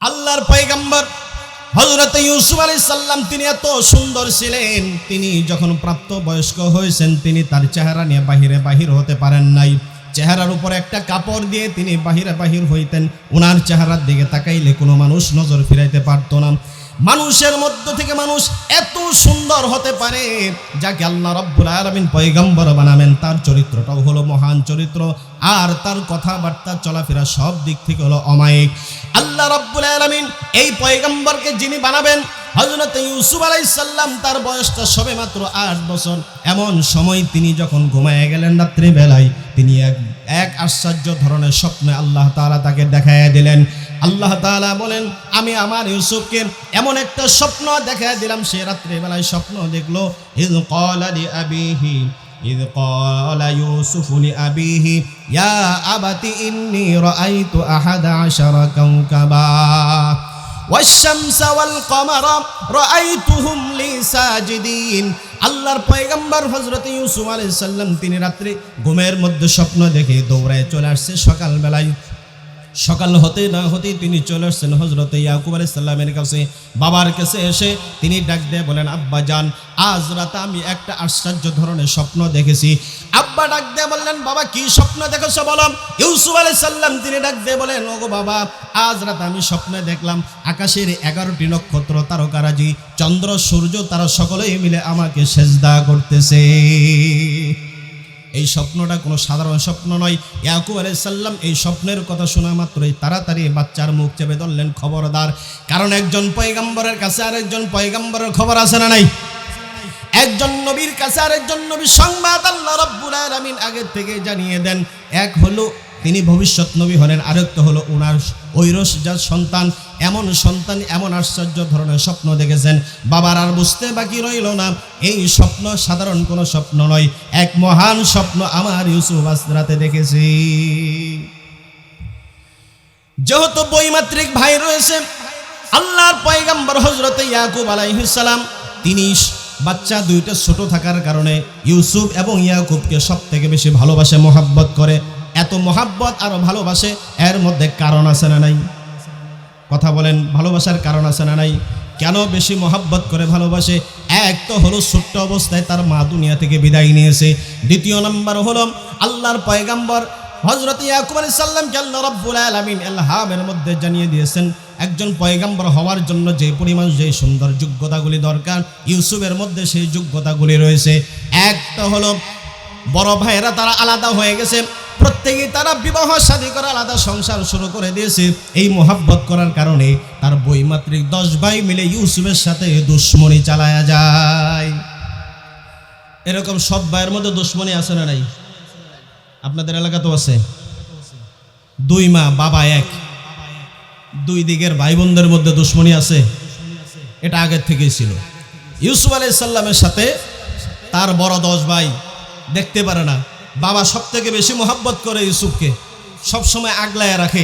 আল্লাহর পয়গম্বর হযরত ইউসুফ আলাইহিস সালাম তিনি এত সুন্দর ছিলেন, তিনি যখন প্রাপ্ত বয়স্ক হয়েছেন তিনি তার চেহারা নিয়ে বাহির হতে পারেন নাই। চেহারার উপর একটা কাপড় দিয়ে তিনি বাহির হইতেন। ওনার চেহারার দিকে তাকাইলে কোনো মানুষ নজর ফিরাইতে পারতো না। মানুষের মধ্য থেকে মানুষ এত সুন্দর হতে পারে যাকে আল্লাহ রাব্বুল আলামিন পয়গম্বর বানাবেন, তার চরিত্রটাও হলো মহান চরিত্র, আর তার কথাবার্তা চলাফেরা সব দিক থেকে হলো অমায়িক। আল্লাহ রাব্বুল আলামিন এই পয়গম্বরকে যিনি বানাবেন, হযরত ইউসুফ আলাইহিস সালাম তার বয়সটা সবে মাত্র 8 বছর। এমন সময় তিনি যখন ঘুমায় গেলেন রাত্রি বেলায়, তিনি এক আশ্চর্য ধরনের স্বপ্নে আল্লাহ তাআলা তাকে দেখায় দিলেন। আল্লাহ তাআলা বলেন, আমি আমার ইউসুফকে এমন একটা স্বপ্ন দেখায় দিলাম। সে রাত্রি বেলায় স্বপ্ন দেখলো, ইয ক্বালা লিআবিহি إذ قال يوسف لأبيه يا أبت إني رأيت 11 كوكبا والشمس والقمر رأيتهم لي ساجدين। আল্লাহর পয়গম্বর হযরত ইউসুফ আলাইহিস সালাম তিনি রাত্রে ঘুমের মধ্যে স্বপ্ন দেখে দৌড়ায় চলে আসছে সকালবেলায়। সকাল হতে না হতেই তিনি চলে আসছেন হযরত ইয়াকুব আলাইহিস সালামের কাছে। বাবার কাছে এসে তিনি ডাক দিয়ে বলেন, আব্বা জান, আজ রাতে আমি একটা আশ্চর্য ধরনের স্বপ্ন দেখেছি। আব্বা ডাক দিয়ে বললেন, বাবা কি স্বপ্ন দেখেছো বলো। ইউসুফ আলাইহিস সালাম তিনি ডাক দিয়ে বলেন, ওগো বাবা, আজ রাতে আমি স্বপ্নে দেখলাম আকাশের 11টি নক্ষত্র, তারকারাজি, চন্দ্র, সূর্য, তারা সকলেই মিলে আমাকে সেজদা করতেছে। এই স্বপ্নটা কোনো সাধারণ স্বপ্ন নয়। ইয়াকুব আলাইহিস সালাম এই স্বপ্নের কথা শোনা মাত্রই তাড়াতাড়ি বাচ্চার মুখ চেপে ধরলেন, খবরদার, কারণ একজন পয়গম্বরের কাছে আরেকজন পয়গম্বরের খবর আছে না নাই? একজন নবীর কাছে আরেকজন নবীর সংবাদ আল্লাহ রাব্বুল আলামিন আগে থেকে জানিয়ে দেন। এক হলো তিনি ভবিষ্যৎ নবী হলেন, আরেকটা হলো ওনার ঐরসজাত সন্তান। এমন আশ্চর্য ধরনের স্বপ্ন দেখেছেন, বাবার আর বুঝতে বাকি রইল না এই স্বপ্ন সাধারণ কোনো স্বপ্ন নয়, এক মহান স্বপ্ন আমার ইউসুফ আজ রাতে দেখেছি। যেহেতু বৈমাত্রিক ভাই রয়েছে, আল্লাহর পয়গম্বর হযরত ইয়াকুব আলাইহিস সালাম তিনি বাচ্চা দুইটা ছোট থাকার কারণে ইউসুফ এবং ইয়াকুবকে সব থেকে বেশি ভালোবাসে, মহাব্বত করে। এত মহাব্বত আর ভালোবাসে, এর মধ্যে কারণ আছে না নাই? কথা বলেন, ভালোবাসার কারণ আছে না নাই? কেন বেশি মহাব্বত করে ভালোবাসে? এক তো হলো ছোট্ট অবস্থায় তার মা দুনিয়া থেকে বিদায় নিয়েছে। দ্বিতীয় নাম্বার হলো আল্লাহর পয়গম্বর হযরত ইয়াকুব আলাইহিস সালামকে আল্লাহ রাব্বুল আলামিন ইলহামের মধ্যে জানিয়ে দিয়েছেন একজন পয়গম্বর হওয়ার জন্য যে পরিমাণ যে সুন্দর যোগ্যতাগুলি দরকার, ইউসুফের মধ্যে সেই যোগ্যতাগুলি রয়েছে। একটা হলো বড় ভাইয়েরা তারা আলাদা হয়ে গেছে, প্রত্যেকেই তারা বিবাহ শাদী করে আলাদা সংসার শুরু করে দিয়েছে। এই মোহাব্বত করার কারণে তার বৈমাত্রিক 10 ভাই মিলে ইউসুফের সাথে দুশ্মনী চালায়া যায়। এরকম সব ভাইয়ের মধ্যে দুশ্মনী আছে না নাই? আপনাদের এলাকাতেও আছে। 2 মা বাবা এক, 2 দিকের ভাই বোনদের মধ্যে দুশ্মনী আছে, এটা আগের থেকেই ছিল। ইউসুফ আলাইহিস সালামের সাথে তার বড় 10 ভাই দেখতে পারে না, বাবা সব থেকে বেশি মোহাব্বত করে ইউসুফকে, সব সময় আগলায় রাখে,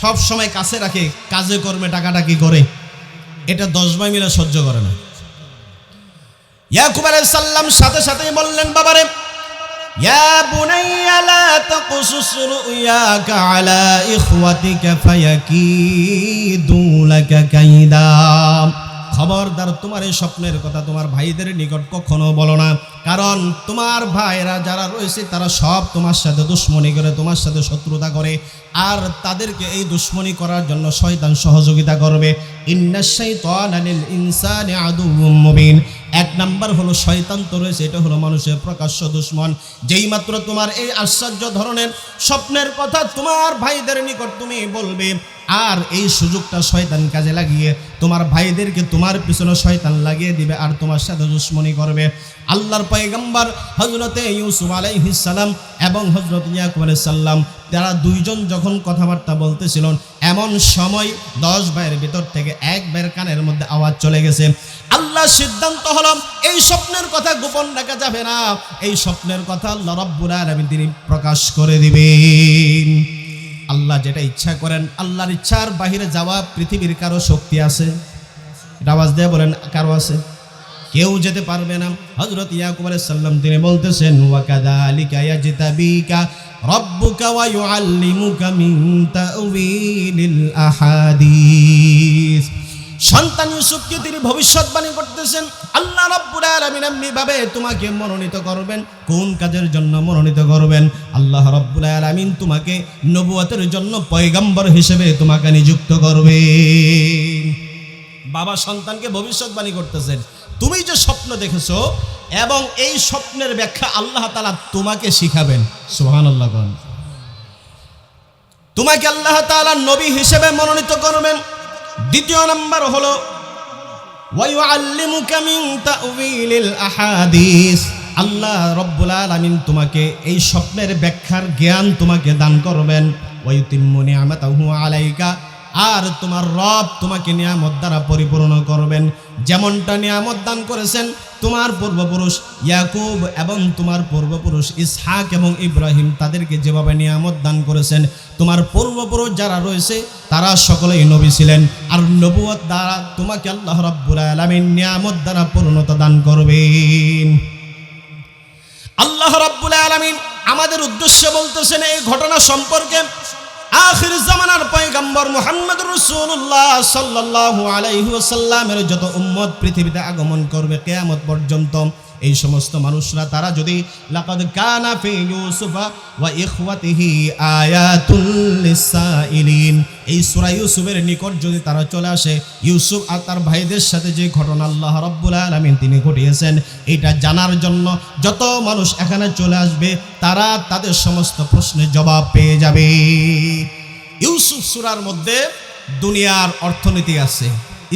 সব সময় কাছে রাখে, কাজে কর্মে টাকাটাকি করে, এটা 10 ভাই মিলে সহ্য করে না। ইয়াকুব আলাইহিস সালাম সাথে সাথেই বললেন, বাবারে, ইয়া বুনাইয়া লা তাকুসুস রুয়াকা আলা ইখওয়াতিকা ফায়াকিদু লাকা কাইদা। খবরদার, তোমার এই স্বপ্নের কথা তোমার ভাইদের নিকট কখনো বলো না, কারণ তোমার ভাইরা যারা রয়েছে তারা সব তোমার সাথে দুশ্মনী করে, তোমার সাথে শত্রুতা করে, আর তাদেরকে এই দুশ্মনী করার জন্য শয়তান সহযোগিতা করবে। ইন্নাশ শাইতানা লিল ইনসানি আদুউম মুবিন। 1 নাম্বার হলো শয়তান তো রয়েছে, এটা হলো মানুষের প্রকাশ্য দুশ্মন। যেই মাত্র তোমার এই আশ্চর্য ধরনের স্বপ্নের কথা তোমার ভাইদের নিকট তুমি বলবে, আর এই সুযোগটা শয়তান কাজে লাগিয়ে তোমার ভাইদেরকে তোমার পিছনে শয়তান লাগিয়ে দিবে আর তোমার সাথে দুশ্মনী করবে। আল্লাহর পয়গম্বর হযরতে ইউসুফ আলাইহিস সালাম এবং হযরত ইয়াকুব আলাইহিস সালাম তারা দুইজন যখন কথাবার্তা বলতেছিলেন, এমন সময় 10 ভাইয়ের ভিতর থেকে এক ভাইয়ের কানের মধ্যে আওয়াজ চলে গেছে। আল্লাহ সিদ্ধান্ত হলো এই স্বপ্নের কথা গোপন রাখা যাবে না, এই স্বপ্নের কথা আল্লাহ রাব্বুল আলামিন তিনি প্রকাশ করে দিবেন। আল্লাহ যেটা ইচ্ছা করেন, আল্লাহর ইচ্ছার বাহিরে যাওয়া পৃথিবীর কারো শক্তি আছে? এটা আওয়াজ দিয়ে বলেন, কারো আছে? কেউ যেতে পারবে না। হযরত ইয়াকুব আলাইহিস সালাম তিনি বলতেছেন, ওয়া কাযালিকা ইয়াজতাবিকা রাব্বুকা ওয়া ইউআল্লিমুকা মিন তাউযিলিল আহাদিস। সন্তান ইউসুফকে তিনি ভবিষ্যৎবাণী করতেছেন, আল্লাহ রাব্বুল আলামিন এমনি ভাবে তোমাকে মনোনীত করবেন। কোন কাজের জন্য মনোনীত করবেন? আল্লাহ রাব্বুল আলামিন তোমাকে নবুয়তের জন্য পয়গম্বর হিসেবে তোমাকে নিযুক্ত করবেন। বাবা সন্তানকে ভবিষ্যৎবাণী করতেছেন, তুমি যে স্বপ্ন দেখেছো এবং এই স্বপ্নের ব্যাখ্যা আল্লাহ তাআলা তোমাকে শিখাবেন। সুবহানাল্লাহ। তোমাকে আল্লাহ তাআলা নবী হিসেবে মনোনীত করবেন। দ্বিতীয় নাম্বার হলো ওয়ায়ুআল্লিমুকা মিন তাউযিলিল আহাদিস, আল্লাহ রাব্বুল আলামিন তোমাকে এই স্বপ্নের ব্যাখ্যার জ্ঞান তোমাকে দান করবেন। ওয়ায়ুতিম্মু নি'মাতাহু আলাইকা, আর তোমার রব তোমাকে নিয়ামত দ্বারা পরিপূর্ণ করবেন। যেমনটা নিয়ামত দান করেছেন তোমার পূর্বপুরুষ ইয়াকুব এবং তোমার পূর্বপুরুষ ইসহাক এবং ইব্রাহিম, তাদেরকে যেভাবে নিয়ামত দান করেছেন, তোমার পূর্বপুরুষ যারা রয়েছে তারা সকলেই নবী ছিলেন। আর নবুয়ত দ্বারা তোমাকে আল্লাহ রাব্বুল আলামিন নিয়ামত দ্বারা পূর্ণতা দান করবেন। আল্লাহ রাব্বুল আলামিন আমাদের উদ্দেশ্যে বলতেছেন এই ঘটনা সম্পর্কে, আখির জামানার পয়গম্বর মুহাম্মদুর রাসূলুল্লাহ সাল্লাল্লাহু আলাইহি ওয়াসাল্লামের যত উম্মত পৃথিবীতে আগমন করবে কিয়ামত পর্যন্ত, এই সমস্ত মানুষরা তারা যদি লাকাদ কানা ফি ইউসুফা ওয়া ইখওয়াতিহি আয়াতুল লিসাইলিন, এই সূরা ইউসুফের নিকট যদি তারা চলে আসে, ইউসুফ আর তার ভাইদের সাথে যে ঘটনা আল্লাহ রাব্বুল আলামিন তিনি ঘটিয়েছেন এটা জানার জন্য যত মানুষ এখানে চলে আসবে তারা তাদের সমস্ত প্রশ্নের জবাব পেয়ে যাবে। ইউসুফ সূরার মধ্যে দুনিয়ার অর্থনীতি আছে,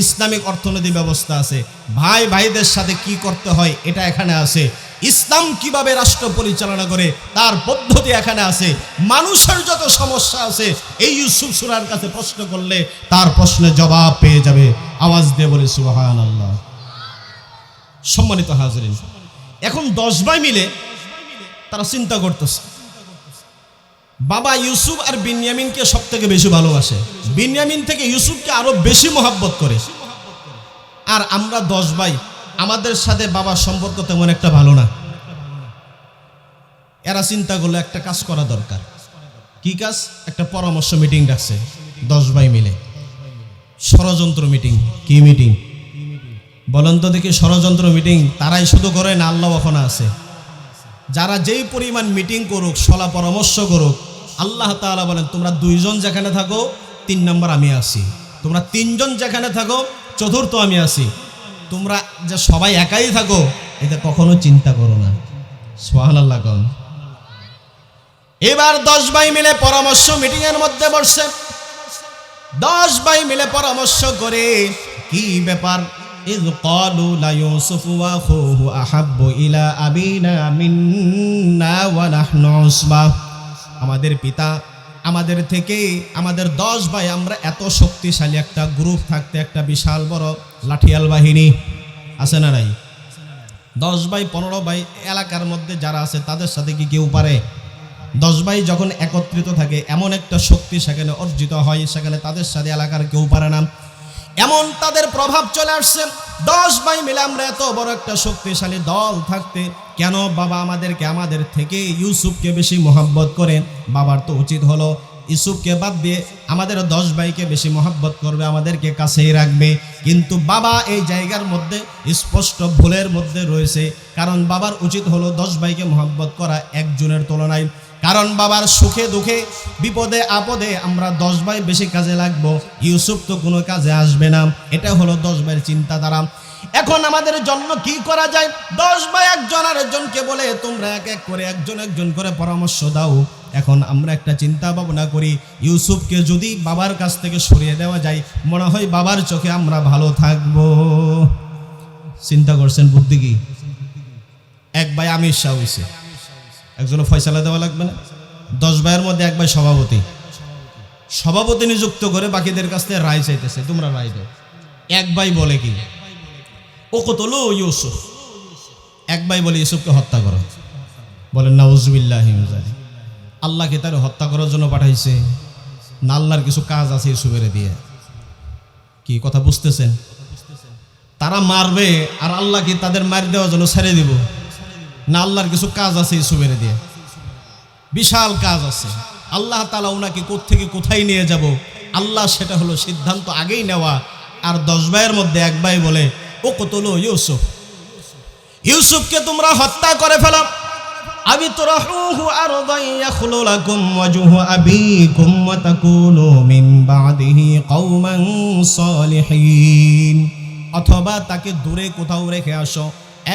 ইসলামিক অর্থনীতি ব্যবস্থা আছে, ভাই ভাইদের সাথে কি করতে হয় এটা এখানে আছে, ইসলাম কিভাবে রাষ্ট্র পরিচালনা করে তার পদ্ধতি এখানে আছে, মানুষের যত সমস্যা আছে এই ইউসুফ সূরার কাছে প্রশ্ন করলে তার প্রশ্নের জবাব পেয়ে যাবে। আওয়াজ দিয়ে বলি সুবহানাল্লাহ। সম্মানিত হাজরিন, এখন 10 ভাই মিলে তারা চিন্তা করতেছে, বাবা ইউসুফ আর বিনয়ামিনকে সব থেকে বেশি ভালোবাসে, বিনয়ামিন থেকে ইউসুফকে আরো বেশি মহাব্বত করে, আর আমরা 10 ভাই, আমাদের সাথে বাবার সম্পর্ক তেমন একটা ভালো না। এরা চিন্তা করলো একটা কাজ করা দরকার। কি কাজ? একটা পরামর্শ মিটিং ডাকছে 10 ভাই মিলে, ষড়যন্ত্র মিটিং। কি মিটিং বলেন তো দেখি? ষড়যন্ত্র মিটিং তারাই শুধু করে না, আল্লাহ ওখানে আছে। যারা যেই পরিমাণ মিটিং করুক, সলা পরামর্শ করুক, আল্লাহ তাআলা বলেন তোমরা 2 জন যেখানে থাকো 3 নম্বর আমি আছি, তোমরা 3 জন যেখানে থাকো চতুর্থ আমি আছি, তোমরা যে সবাই একাই থাকো এটা কখনো চিন্তা করো না। সুবহানাল্লাহ। এবার 10 ভাই মিলে পরামর্শ মিটিং এর মধ্যে বসছে। 10 ভাই মিলে পরামর্শ করে কি ব্যাপার, ইয ক্বালু লা ইউসুফু ওয়া আখুহু আহাব্বু ইলা আবিনা মিন্না ওয়া নাহনু উসবা, আমাদের পিতা আমাদের থেকে, আমাদের 10 ভাই আমরা এত শক্তিশালী একটা গ্রুপ থাকতে একটা বিশাল বড় লাঠিয়াল বাহিনী আছে না নাই? 10 ভাই 15 ভাই এলাকার মধ্যে যারা আছে তাদের সাথে কি কেউ পারে? 10 ভাই যখন একত্রিত থাকে এমন একটা শক্তি সেখানে অর্জিত হয়, সেখানে তাদের সাথে এলাকার কেউ পারে না, এমন তাদের প্রভাব চলে আসছে। 10 ভাই মিলে আমরা এত বড় একটা শক্তিশালী দল থাকতে কেন বাবা আমাদেরকে আমাদের থেকে ইউসুফকে বেশি মহব্বত করে? বাবার তো উচিত হলো ইউসুফকে বাদ দিয়ে আমাদের 10 ভাইকে বেশি মহব্বত করবে, আমাদেরকে কাছেই রাখবে। কিন্তু বাবা এই জায়গার মধ্যে স্পষ্ট ভুলের মধ্যে রয়েছে, কারণ বাবার উচিত হলো 10 ভাইকে মহব্বত করা একজনের তুলনায়, কারণ বাবার সুখে দুঃখে বিপদে আপদে আমরা 10 ভাই বেশি কাজে লাগবো, ইউসুফ তো কোনো কাজে আসবে না। এটা হলো 10 ভাইয়ের চিন্তাধারা। এখন আমাদের জন্য কি করা যায়? 10 ভাই একজন আরেকজনকে বলে তোমরা এক এক করে একজন করে পরামর্শ দাও। এখন আমরা একটা চিন্তা ভাবনা করি, ইউসুফকে যদি বাবার কাছ থেকে সরিয়ে দেওয়া যায় মনে হয় বাবার চোখে আমরা ভালো থাকবো। চিন্তা করছেন বুদ্ধি কি? এক ভাই আমির শাহ হইছে, একজনের ফয়সালা দেওয়া লাগবে না? 10 ভাইয়ের মধ্যে এক ভাই সভাপতি নিযুক্ত করে বাকিদের কাছ থেকে রায় চাইতেছে, তোমরা রায় দাও। এক ভাই বলে কি, ও কতলো ইউসুফ, এক ভাই বলে ইউসুফকে হত্যা করো। বলেন নাউজুবিল্লাহি মিন যালিক। আল্লাহকে তার হত্যা করার জন্য পাঠাইছে না? আল্লাহর কিছু কাজ আছে ইউসুফের দিয়ে। কি কথা বুঝতেছেন? তারা মারবে আর আল্লাহ কি তাদের মার দেওয়ার জন্য ছেড়ে দিব না? আল্লাহর কিছু কাজ আছে ইউসুফের দিয়ে, বিশাল কাজ আছে। আল্লাহ তাআলা ওনাকে কোত্থেকে কোথায় নিয়ে যাব, আল্লাহ সেটা হলো সিদ্ধান্ত আগেই নেওয়া। আর 10 ভাইয়ের মধ্যে এক ভাই বলে উকতুলু ইউসুফ, ইউসুফকে তোমরা হত্যা করে ফেলো। আবিতরাহুহু আরদান ইয়াখলু লাকুম ওয়াজহু আবিকুম ওয়া তাকুনু মিন বাদিহি কওমান সালিহিন, অথবা তাকে দূরে কোথাও রেখে আসো,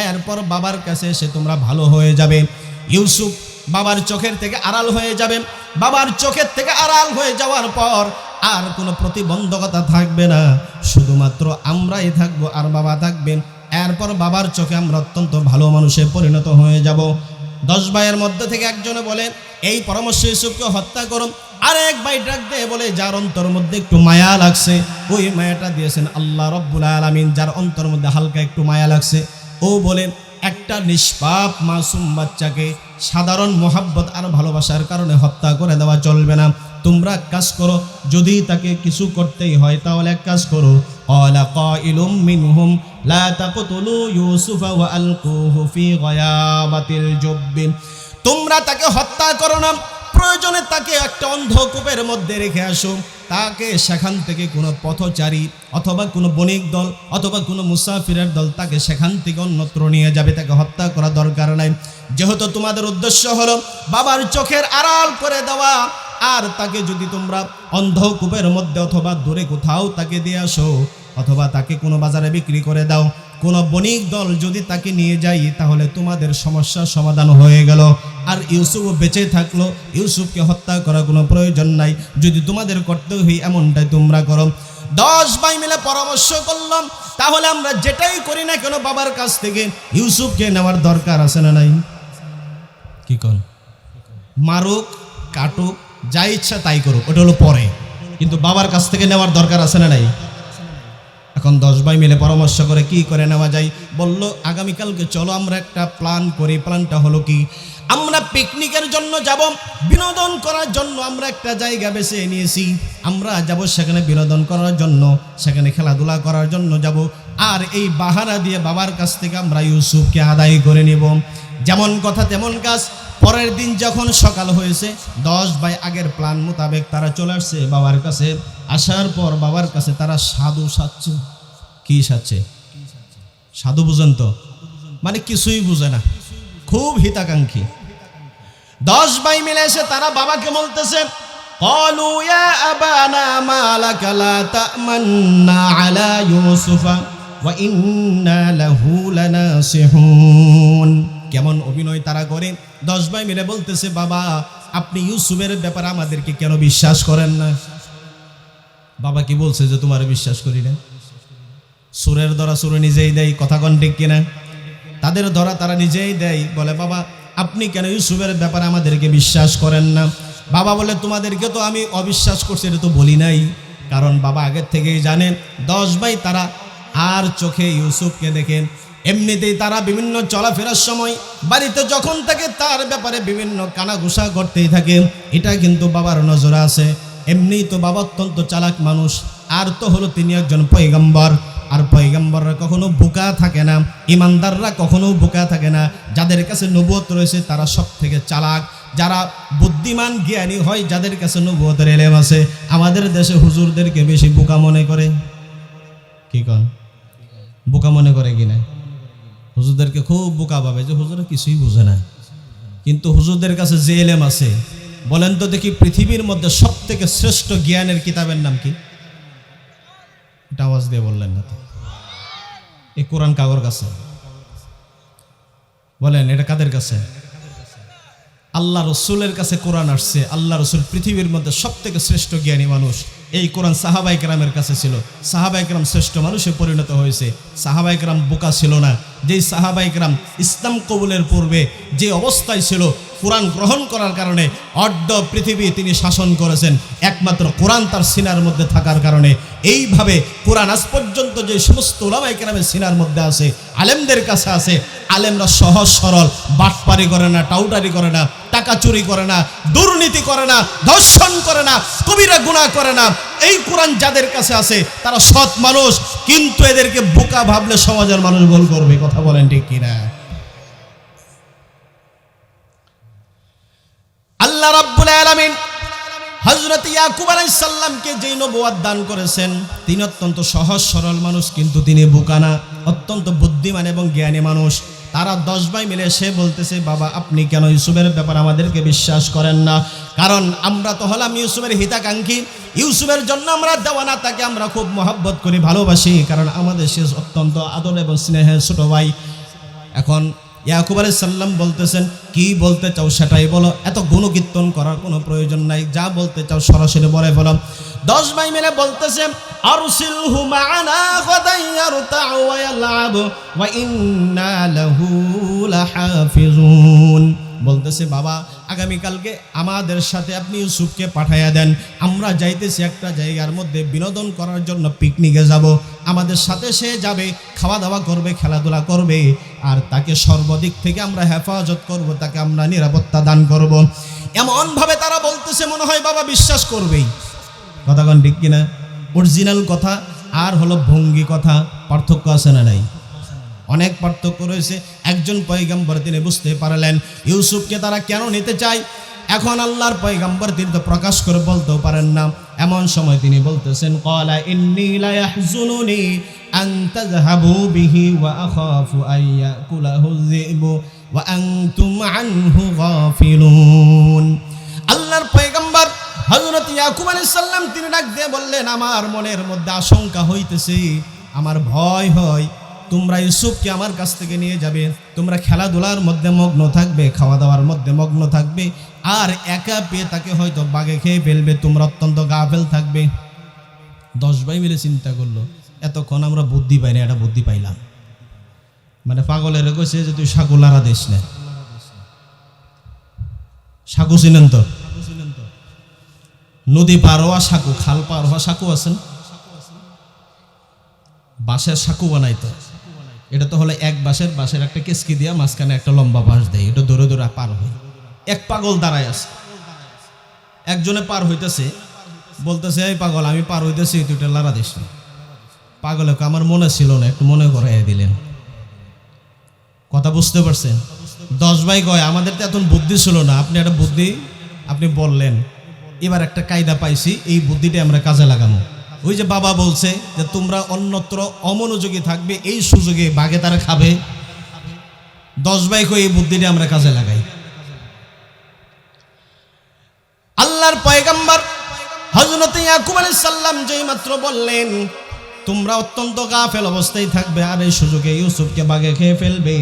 এরপর বাবার কাছে এসে তোমরা ভালো হয়ে যাবে। ইউসুফ বাবার চোখের থেকে আড়াল হয়ে যাবে। বাবার চোখের থেকে আড়াল হয়ে যাওয়ার পর আর কোনো প্রতিবন্ধকতা থাকবে না, শুধুমাত্র আমরাই থাকবো আর বাবা থাকবেন। এরপর বাবার চোখে আমরা অত্যন্ত ভালো মানুষে পরিণত হয়ে যাব। 10 ভাইয়ের মধ্যে থেকে একজনে বলে এই পরামর্শ ইউসুফকে হত্যা করো। আরেক ভাই ডাক দিয়ে বলে যার অন্তর মধ্যে একটু মায়া লাগছে, ওই মায়াটা দিয়েছেন আল্লাহ রব্বুল আলামিন, যার অন্তর মধ্যে হালকা একটু মায়া লাগছে, ও বলে একটা নিষ্পাপ মাসুম বাচ্চাকে সাধারণ মোহাব্বত আর ভালোবাসার কারণে হত্যা করে দেওয়া চলবে না। তোমরা কাজ করো, যদি তাকে কিছু করতেই হয় তাহলে এক কাজ করো, ক্বালা কাইলুম মিনহুম লা তাকতুলু ইউসুফা ওয়া আলকুহু ফি গায়াবাতিল জুব্ব, তোমরা তাকে হত্যা করো না, প্রয়োজনে তাকে একটা অন্ধকূপের মধ্যে রেখে আসো, তাকে সেখান থেকে কোনো পথচারী অথবা কোনো বণিক দল অথবা কোনো মুসাফিরের দল তাকে সেখান থেকে অন্যত্র নিয়ে যাবে, তাকে হত্যা করা দরকার নাই। যেহেতু তোমাদের উদ্দেশ্য হলো বাবার চোখের আড়াল করে দেওয়া, আর তাকে যদি তোমরা অন্ধকূপের মধ্যে অথবা দূরে কোথাও তাকে দিয়ে আসো, অথবা তাকে কোনো বাজারে বিক্রি করে দাও, কোনো বণিক দল যদি তাকে নিয়ে যায়, তাহলে তোমাদের সমস্যার সমাধান হয়ে গেল। আর ইউসুফ বেঁচে থাকলো, ইউসুফকে হত্যা করার কোনো প্রয়োজন নাই। যদি তোমাদের করতে হয় এমনটাই তোমরা করো। 10 ভাই মিলে পরামর্শ করলাম, তাহলে আমরা যেটাই করি না কেন বাবার কাছ থেকে ইউসুফকে নেওয়ার দরকার আছে না নাই? কি কর, মারুক কাটুক যা ইচ্ছা তাই করুক, ওটা হলো পরে, কিন্তু বাবার কাছ থেকে নেওয়ার দরকার আছে না নাই? এখন 10 ভাই মিলে পরামর্শ করে কি করে নেওয়া যায়, বলল আগামীকালকে চলো আমরা একটা প্ল্যান করি। প্ল্যানটা হলো কি, আমরা পিকনিকের জন্য যাব, বিনোদন করার জন্য আমরা একটা জায়গা বেছে নিয়েছি, আমরা যাব সেখানে বিনোদন করার জন্য, সেখানে খেলাধুলা করার জন্য যাব, আর এই বাহানা দিয়ে বাবার কাছ থেকে আমরা ইউসুফকে আদায় করে নেব। যেমন কথা তেমন কাজ। পরের দিন যখন সকাল হয়েছে, 10 ভাই আগের প্ল্যান মোতাবেক তারা চলে আসছে বাবার কাছে। আসার পর বাবার কাছে তারা সাধু সাজছে। কি সাজছে? সাধু বুঝেন তো, মানে কিছুই বুঝে না, খুব হিতাকাঙ্ক্ষী। 10 ভাই মিলে এসে তারা বাবাকে বলতেছে, ক্বালু ইয়া আবানা মা লাকা লা তা'মান্না আলা ইউসুফা ওয়া ইন্না লাহু লানাসিহুন। কেমন অভিনয় তারা করে। 10 ভাই মিলে বলতেছে, বাবা আপনি ইউসুফের ব্যাপারে আমাদেরকে কেন বিশ্বাস করেন না? বাবা কি বলছে যে তোমার বিশ্বাস করি না? সুরের ধরা সুরে নিজেই দেয়, কথা কন ঠিক কিনা? তাদের ধরা তারা নিজেই দেয়, বলে বাবা আপনি কেন ইউসুফের ব্যাপারে আমাদেরকে বিশ্বাস করেন না? বাবা বলে তোমাদেরকে তো আমি অবিশ্বাস করছি এটা তো বলি নাই, কারণ বাবা আগের থেকেই জানেন 10 ভাই তারা আর চোখে ইউসুফকে দেখেন। এমনিতেই তারা বিভিন্ন চলাফেরার সময় বাড়িতে যখন থাকে তার ব্যাপারে বিভিন্ন কানাঘুষা করতেই থাকে, এটা কিন্তু বাবার নজরে আছে। এমনি তো বাবা অত্যন্ত চালাক মানুষ, আর তো হলো তিনি একজন পয়গম্বর, আর পয়গম্বররা কখনো বোকা থাকে না, ইমানদাররা কখনো বোকা থাকে না। যাদের কাছে নবুয়ত রয়েছে তারা সব থেকে চালাক, যারা বুদ্ধিমান জ্ঞানী হয়, যাদের কাছে নবুয়তের ইলম আছে। আমাদের দেশে হুজুরদেরকে বেশি বোকা মনে করে। কি কন, বোকা মনে করে কিনা? হুজুরদেরকে খুব বোকা ভাবে যে হুজুরা কিছুই বুঝে না। কিন্তু হুজুরদের কাছে যে ইলম আছে, বলেন তো দেখি পৃথিবীর মধ্যে সব থেকে শ্রেষ্ঠ জ্ঞানের কিতাবের নাম কি? এটা আওয়াজ দিয়ে বললেন না তো। এই কোরআন কাগর কাছে। বলেন এটা কাদের কাছে? আল্লাহ রসুলের কাছে কোরআন আসছে। আল্লাহ রসুল পৃথিবীর মধ্যে সব থেকে শ্রেষ্ঠ জ্ঞানী মানুষ। এই কোরআন সাহাবায়ে কেরামের কাছে ছিল। সাহাবায়ে কেরাম শ্রেষ্ঠ মানুষে পরিণত হয়েছে। সাহাবায়ে কেরাম বোকা ছিল না। যেই সাহাবায়ে কেরাম ইসলাম কবুলের পূর্বে যে অবস্থায় ছিল, কোরআন গ্রহণ করার কারণে অর্ধ পৃথিবী তিনি শাসন করেছেন, একমাত্র কোরআন তার সিনার মধ্যে থাকার কারণে। এইভাবে কোরআন আজ পর্যন্ত যে সমস্ত উলামায়ে কেরামের সিনার মধ্যে আছে, আলেমদের কাছে আছে, আলেমরা সহজ সরল, বাটপারি করে না, টাউটারি করে না, টাকা চুরি করে না, দুর্নীতি করে না, ধর্ষণ করে না, কবিরা গুনাহ করে না। এই কোরআন যাদের কাছে আছে তারা সৎ মানুষ, কিন্তু এদেরকে বোকা ভাবলে সমাজের মানুষ ভুল করবে। কথা বলেন ঠিক কিনা? আল্লাহ রাব্বুল আলামিন হযরত ইয়াকুব আলাইহিস সালামকে যেই নবুয়ত দান করেছেন, তিনি অত্যন্ত সহজ সরল মানুষ, কিন্তু তিনি বোকা না, অত্যন্ত বুদ্ধিমান এবং জ্ঞানী মানুষ। তারা 10 ভাই মিলে সে বলতেছে, বাবা আপনি কেন ইউসুফের ব্যাপার আমাদেরকে বিশ্বাস করেন না? কারণ আমরা তো হলাম ইউসুফের হিতাকাঙ্ক্ষী, ইউসুফের জন্য আমরা দেওয়ানা, তাকে আমরা খুব মহব্বত করি, ভালোবাসি, কারণ আমাদের সে অত্যন্ত আদর এবং স্নেহের ছোট ভাই। এখন ইয়াকুব আলাইহিস সালাম বলতেছেন, কি বলতে চাও সেটাই বলো, এত গুণকীর্তন করার কোনো প্রয়োজন নাই, যা বলতে চাও সরাসরি বলে বলো। 10 ভাই মিলে বলতেছে, আরসিলহু মা'আনা গাদান ইয়ারতা'উ ওয়া ইয়াল'আব ওয়া ইন্না লাহু লাহাফিজুন। বলতেছে, বাবা আগামীকালকে আমাদের সাথে আপনি ইউসুফকে পাঠাইয়া দেন, আমরা যাইতেছি একটা জায়গার মধ্যে বিনোদন করার জন্য, পিকনিকে যাব, আমাদের সাথে সে যাবে, খাওয়া দাওয়া করবে, খেলাধুলা করবে, আর তাকে সর্বদিক থেকে আমরা হেফাজত করব, তাকে আমরা নিরাপত্তা দান করব। এমনভাবে তারা বলতেছে, মনে হয় বাবা বিশ্বাস করবেই। কথা কোন ঠিক কিনা? অরিজিনাল কথা আর হলো ভঙ্গি কথা, পার্থক্য আছে না নাই? অনেক পার্থক্য রয়েছে। একজন পয়গম্বর তিনি বুঝতে পারলেন ইউসুফকে তারা কেন নিতে চায়। এখন আল্লাহর পয়গম্বর তিনি তো প্রকাশ করে বলতেও পারেন না, এমন সময় তিনি বলতেছেন, ক্বালা ইন্নী লা ইয়াহজুনুনি আন তাযহাবু বিহি ওয়া আখাফু আন ইয়াকুলাহু যিবু ওয়া আনতুম আনহু গাফিলুন। আল্লাহর পয়গম্বর হযরত ইয়াকুব আলাইহিস সালাম তিনি ডাক দিয়ে বললেন, আমার মনের মধ্যে আশঙ্কা হইতেছে, আমার ভয় হয়, তোমরা ইউসুফকে আমার কাছ থেকে নিয়ে যাবে, তোমরা খেলাধুলার মধ্যে মগ্ন থাকবে, খাওয়া দাওয়ার মধ্যে মগ্ন থাকবে, আর একা পেয়ে তাকে হয়তো বাঘে খেয়ে ফেলবে, তোমরা অত্যন্ত গাফেল থাকবে। 10 ভাই মিলে চিন্তা করলো, এতক্ষণ আমরা বুদ্ধি পাই না, এটা বুদ্ধি পাইলাম। মানে পাগলের কইছে যে তুই সাকু লারা দিস না। সাকু চিনেন তো? নদী পার হওয়া সাকু, খাল পার হওয়া সাকু আছেন, বাঁশের সাকু বানাইতো। এটা তো হলো এক বাঁশের একটা কেসকি দিয়া মাঝখানে একটা লম্বা বাঁশ দেয়, এটা দৌড়ে দৌড়ে পার হয়। এক পাগল দাঁড়ায় আছে, একজনে পার হইতেছে, বলতেছে, এই পাগল আমি পার হইতেছি, তুই এটা লারা দিস না। পাগলে আমার মনে ছিল না, একটু মনে করাইয়া দিলেন। কথা বুঝতে পারছেন? 10 ভাই কয় আমাদের তো এত বুদ্ধি ছিল না, আপনি একটা বুদ্ধি আপনি বললেন, এবার একটা কায়দা পাইছি, এই বুদ্ধিটা আমরা কাজে লাগাবো। ওই যে বাবা বলছে যে তোমরা অন্যত্র অমনোযোগী থাকবে, এই সুযোগে বাঘে তারা খাবে। 10 ভাই কই এই বুদ্ধিটা আমরা কাজে লাগাই। আল্লাহর পয়গম্বর হযরত ইয়াকুব আলাইহিস সালাম যেই মাত্র বললেন তোমরা অত্যন্ত গাফেল অবস্থায় থাকবে, আর এই সুযোগে ইউসুফকে বাঘে খেয়ে ফেলবে,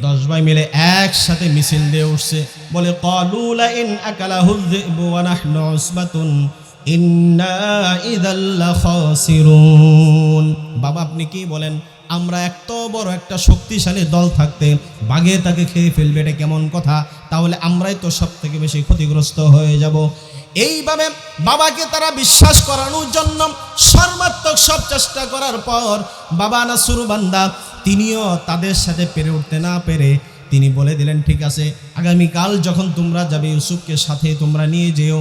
10 ভাই মিলে একসাথে মিছিল দিয়ে উঠছে, বলে ক্বালু লা ইন আকালাহু যিবু ওয়া নাহনু উসবাতুন ইন্না ইযাল লাখাসিরুন। বাবা আপনি কি বলেন, আমরা এত বড় একটা শক্তিশালী দল থাকতে বাঘে তাকে খেয়ে ফেলবে, এটা কেমন কথা? তাহলে আমরাই তো সব থেকে বেশি ক্ষতিগ্রস্ত হয়ে যাব। এইভাবে বাবাকে তারা বিশ্বাস করানোর জন্য সর্বাত্মক সব চেষ্টা করার পর বাবা নাসুর বান্দা তিনিও তাদের সাথে পেরে উঠতে না পেরে তিনি বলে দিলেন, ঠিক আছে আগামীকাল যখন তোমরা যাবে ইউসুফকে সাথে তোমরা নিয়ে যেও।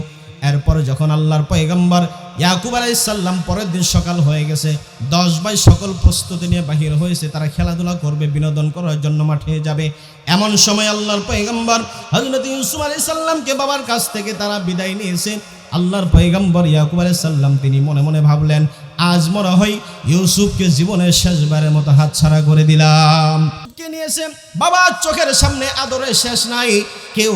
এরপর যখন আল্লাহর পয়গম্বর ইয়াকুব আলাইহিস সালাম পরের দিন সকাল হয়ে গেছে, 10 ভাই সকল প্রস্তুতি নিয়ে বাহির হয়েছে, তারা খেলাধুলা করবে, বিনোদন করার জন্য মাঠে যাবে। এমন সময় আল্লাহর পয়গম্বর হযরত ইউসুফ আলাইহিস সালামকে বাবার কাছ থেকে তারা বিদায় নিয়েছে। আল্লাহর পয়গম্বর ইয়াকুব আলাইহিস সালাম তিনি মনে মনে ভাবলেন, আজ মনে হয় ইউসুফকে জীবনের শেষবারের মতো হাতছাড়া করে দিলাম। কে নিয়েছে বাবার চোখের সামনে আদরের শেষ নাই, কেউ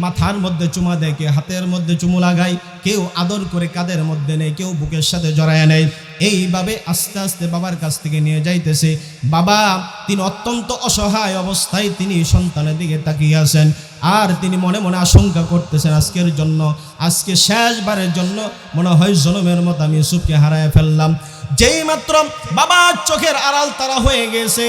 মাথার মধ্যে চুমা দেয়, কেউ হাতের মধ্যে চুমু লাগায়, কেউ আদর করে কাঁধের মধ্যে নেয়, কেউ বুকের সাথে জড়ায় নেয়। এইভাবে আস্তে আস্তে বাবার কাছ থেকে নিয়ে যাইতেছে। বাবা তিনি অত্যন্ত অসহায় অবস্থায় তিনি সন্তানের দিকে তাকিয়ে আছেন, আর তিনি মনে মনে আশঙ্কা করতেছেন আজকের জন্য, আজকে শেষবারের জন্য মনে হয় জনমের মতো আমি ইউসুফকে হারায় ফেললাম। যেই মাত্র বাবার চোখের আড়াল তারা হয়ে গেছে,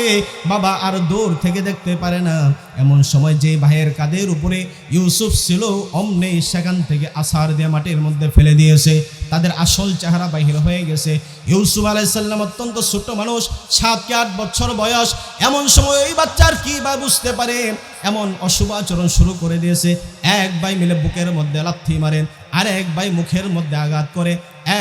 বাবা আর দূর থেকে দেখতে পারে না। এমন সময় যে ভাইয়ের কাঁধের উপরে ইউসুফ ছিল অমনি সেখান থেকে আছাড় দিয়ে মাটির মধ্যে ফেলে দিয়েছে, তাদের আসল চেহারা বাহির হয়ে গেছে। ইউসুফ আলাইহিস সালাম অত্যন্ত ছোট মানুষ, 7 কি 8 বছর বয়স। এমন সময় এই বাচ্চার কি বা বুঝতে পারে, এমন অশুভ আচরণ শুরু করে দিয়েছে। এক ভাই মিলে বুকের মধ্যে লাথি মারেন, আর এক ভাই মুখের মধ্যে আঘাত করে,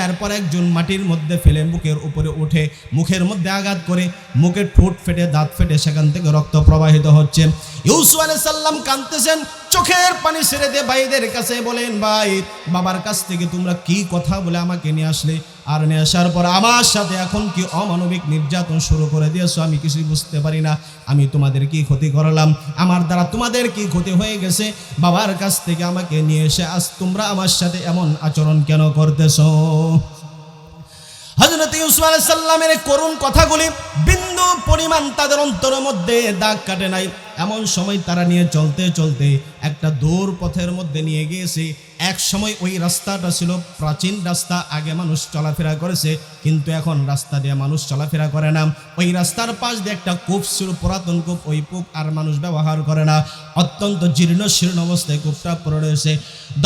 এরপর একজন মাটির মধ্যে ফেলে বুকের উপরে উঠে মুখের মধ্যে আঘাত করে, মুখের ঠোঁট ফেটে দাঁত ফেটে সেখান থেকে রক্ত প্রবাহিত হচ্ছে। ইউসুফ আলাইহিস সালাম কাঁদতেছেন, চোখের পানি ছেড়ে দিয়ে ভাইদের কাছে বলেন, ভাই বাবার কাছ থেকে তোমরা কি কথা বলে আমাকে নিয়ে আসলে, আর নিয়ে আসার পর আমার সাথে এখন কি অমানবিক নির্যাতন শুরু করে দিয়েছো, আমি কিছুই বুঝতে পারি না। আমি তোমাদের কি ক্ষতি করলাম, আমার দ্বারা তোমাদের কি ক্ষতি হয়ে গেছে? বাবার কাছ থেকে আমাকে নিয়ে এসে আজ তোমরা আমার সাথে এমন আচরণ কেন করতেছো? হযরত ইউসুফ আলাইহিস সালামের করুণ কথাগুলি বিন্দু পরিমাণ তাদের অন্তরের মধ্যে দাগ কাটে নাই। এমন সময় তারা নিয়ে চলতে চলতে একটা দূর পথের মধ্যে নিয়ে গিয়েছে। এক সময় ওই রাস্তাটা ছিল প্রাচীন রাস্তা, আগে মানুষ চলাফেরা করেছে, কিন্তু এখন রাস্তা দিয়ে মানুষ চলাফেরা করে না। ওই রাস্তার পাশ দিয়ে একটা কূপ ছিল, পুরাতন কূপ, ওই কূপ আর মানুষ ব্যবহার করে না, অত্যন্ত জীর্ণ শীর্ণ অবস্থায় কূপটা পড়ে রয়েছে।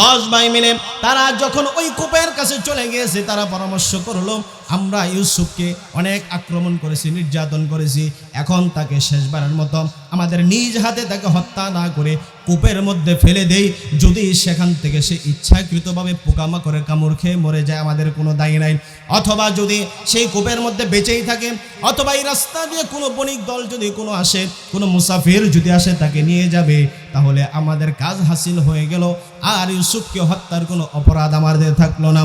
10 ভাই মিলে তারা যখন ওই কূপের কাছে চলে গিয়েছে, তারা পরামর্শ করলো, আমরা ইউসুফকে অনেক আক্রমণ করেছি, নির্যাতন করেছি, এখন তাকে শেষবারের মতো আমাদের নিজ হাতে তাকে হত্যা না করে কূপের মধ্যে ফেলে দেই। যদি সেখান থেকে সে ইচ্ছাকৃতভাবে পোকামাকড়ে কামড় খেয়ে মরে যায়, আমাদের কোনো দায়ী নাই। অথবা যদি সেই কূপের মধ্যে বেঁচেই থাকে, অথবা এই রাস্তা দিয়ে কোনো বণিক দল যদি কোনো আসে, কোনো মুসাফির যদি আসে, তাকে নিয়ে যাবে, তাহলে আমাদের কাজ হাসিল হয়ে গেল, আর ইউসুফকে হত্যার কোনো অপরাধ আমাদের থাকলো না।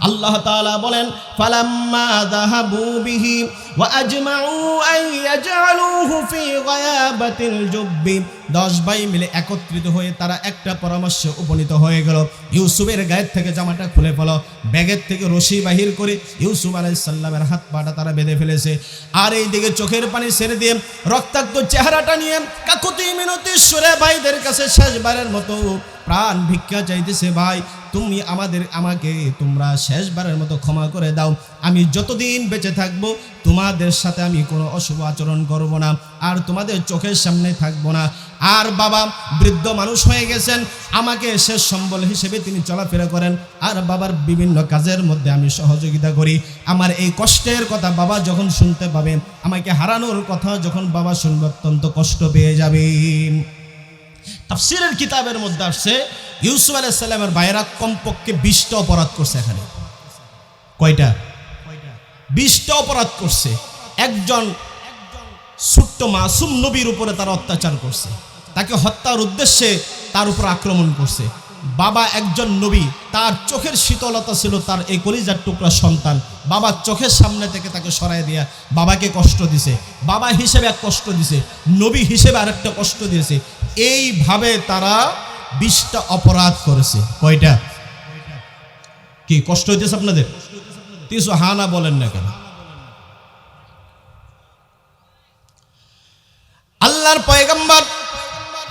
আল্লাহ তাআলা বলেন, ফালাম্মা যাহাবু বিহি ওয়া আজমাউ আন ইয়াজআলুহু ফি গায়াবাতিল জুব্বি। 10 ভাই মিলে একত্রিত হয়ে তারা একটা পরামর্শে উপনীত হয়ে গেল। ইউসুফের গায়ের থেকে জামাটা খুলে ফেলো, ব্যাগের থেকে রশি বাহির করে ইউসুফ আলাইহিস সালামের হাত পাটা তারা বেঁধে ফেলেছে। আর এইদিকে চোখের পানি ছেড়ে দিয়ে রক্তাক্ত চেহারাটা নিয়ে কাকুতি মিনতি সুরে ভাইদের কাছে শেষবারের মতো প্রাণ ভিক্ষা চাইতেছে, ভাই তুমি আমাকে তোমরা শেষবারের মতো ক্ষমা করে দাও, আমি যতদিন বেঁচে থাকবো তোমাদের সাথে আমি কোনো অশুভ আচরণ করব না, আর তোমাদের চোখের সামনে থাকবো না। আর বাবা বৃদ্ধ মানুষ হয়ে গেছেন, আমাকে শেষ সম্বল হিসেবে তিনি চলাফেরা করেন, আর বাবার বিভিন্ন কাজের মধ্যে আমি সহযোগিতা করি। আমার এই কষ্টের কথা বাবা যখন শুনতে পাবেন, আমাকে হারানোর কথা যখন বাবা শুনবে, অত্যন্ত কষ্ট পেয়ে যাবেন। তাফসীরের কিতাবের মধ্যে আসছে, ইউসুফ আলাইহিস সালামের ভাইরা কমপক্ষে 20টা অপরাধ করছে। এখানে কয়টা? 20টা অপরাধ করছে। একজন ছোট্ট মাসুম নবীর উপরে তারা অত্যাচার করছে, তাকে হত্যার উদ্দেশ্যে তার উপর আক্রমণ করছে। বাবা একজন নবী, তার চোখের শীতলতা ছিল তার এই কলিজার টুকরা সন্তান, বাবার চোখের সামনে থেকে তাকে সরাই দিয়া বাবাকে কষ্ট দিছে, বাবা হিসেবে এক কষ্ট দিছে, নবী হিসেবে আরেকটা কষ্ট দিয়েছে। এইভাবে তারা 20টা অপরাধ করেছে। কয়টা? কি কষ্ট হইতেছে আপনাদের? কিছু হানা বলেন না কেন? আল্লাহর পয়গম্বর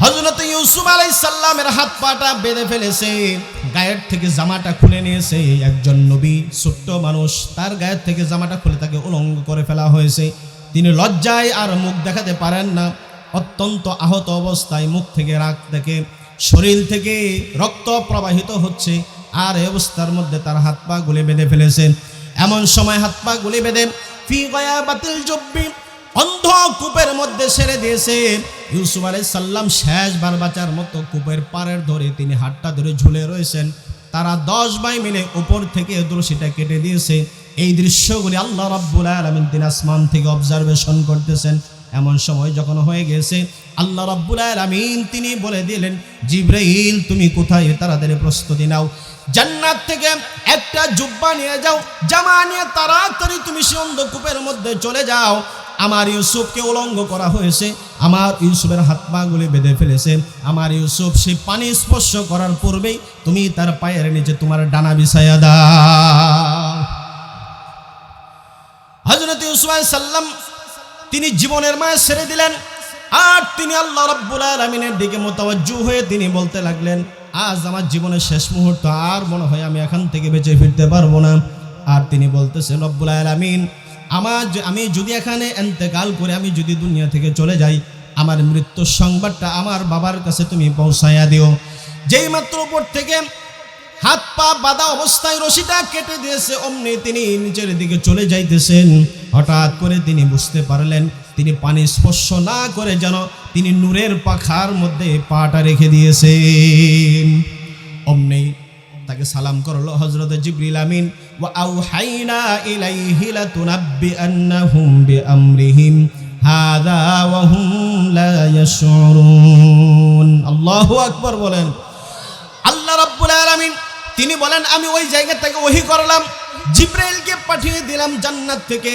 হযরত ইউসুফ আলাইহিস সালামের হাত পাটা বেঁধে ফেলেছে, গায়ের থেকে জামাটা খুলে নিয়েছে। একজন নবী, ছোট্ট মানুষ, তার গায়ের থেকে জামাটা খুলে তাকে উলঙ্গ করে ফেলা হয়েছে। তিনি লজ্জায় আর মুখ দেখাতে পারেন না, অত্যন্ত আহত অবস্থায়, মুখ থেকে রাগ থেকে, শরীর থেকে রক্ত প্রবাহিত হচ্ছে, আর এই অবস্থার মধ্যে তার হাত পা গুলি বেঁধে ফেলেছেন। এমন সময় হাত পা গুলি বেঁধে ফি গায়াবাতিল জুব্বি, অন্ধ কূপের মধ্যে ছেড়ে দিয়েছে। ইউসুফ আলাইহিস সালাম শেষবার বাঁচার মতো কূপের পাড়ের ধরে তিনি হাতটা ধরে ঝুলে রয়েছেন। তারা 10 ভাই মিলে উপর থেকে রশিটা কেটে দিয়েছে। এই দৃশ্যগুলি আল্লাহ রাব্বুল আলামিন তিনি আসমান থেকে অবজারভেশন করতেছেন। এমন সময় যখন হয়ে গেছে, আল্লাহ রাব্বুল আলামিন তিনি বলে দিলেন, জিবরাইল তুমি কোথায়? তাড়াতাড়ি প্রস্তুতি নাও, জান্নাত থেকে একটা জুব্বা নিয়ে যাও, জামা নিয়ে তাড়াতাড়ি তুমি সে অন্ধকূপের মধ্যে চলে যাও। আমার ইউসুফকে উলঙ্গ করা হয়েছে, আমার ইউসুফের হাত পা গুলি বেঁধে ফেলেছে। আমার ইউসুফ সেই পানি স্পর্শ করার পূর্বেই তুমি তার পায়ের নিচে তোমার ডানা বিছায়া দাও। হযরত ইউসুফ আলাইহিস সালাম তিনি জীবনের মায়া ছেড়ে দিলেন, আর তিনি আল্লাহ রাব্বুল আলামিনের দিকে মুতাওয়াজ্জু হয়ে তিনি বলতে লাগলেন, আজ আমার জীবনের শেষ মুহূর্ত, আর মনে হয় আমি এখান থেকে বেঁচে ফিরতে পারবো না। আর তিনি বলতেছেন, রব্বুল আলামিন আমি যদি এখানে ইন্তেকাল করে আমি যদি দুনিয়া থেকে চলে যাই, আমার মৃত্যুর সংবাদটা আমার বাবার কাছে তুমি পৌঁছায়া দিও। যেই মাত্র উপর থেকে হাত পা বাঁধা অবস্থায় রশিটা কেটে দিয়েছে, অমনি তিনি নিচের দিকে চলে যাইতেছেন। হঠাৎ করে তিনি বুঝতে পারলেন, তিনি পানি স্পর্শ না করে যেন তিনি নূরের পাখার মধ্যে পাটা রেখে দিয়েছেন। অমনি তাকে সালাম করলো হযরত জিবরিল আমিন, ওয়া আউহাইনা ইলাইহি লাতুনাব্বিআন্নাহুম বিআমরিহিম হাযা ওয়া হুম লা ইয়াশউরুন। আল্লাহু আকবার বলেন। আল্লাহ রাব্বুল আলামিন তিনি বলেন, আমি ওই জায়গা থেকে ওহী করলাম, জিবরাইলকে পাঠিয়ে দিলাম জান্নাত থেকে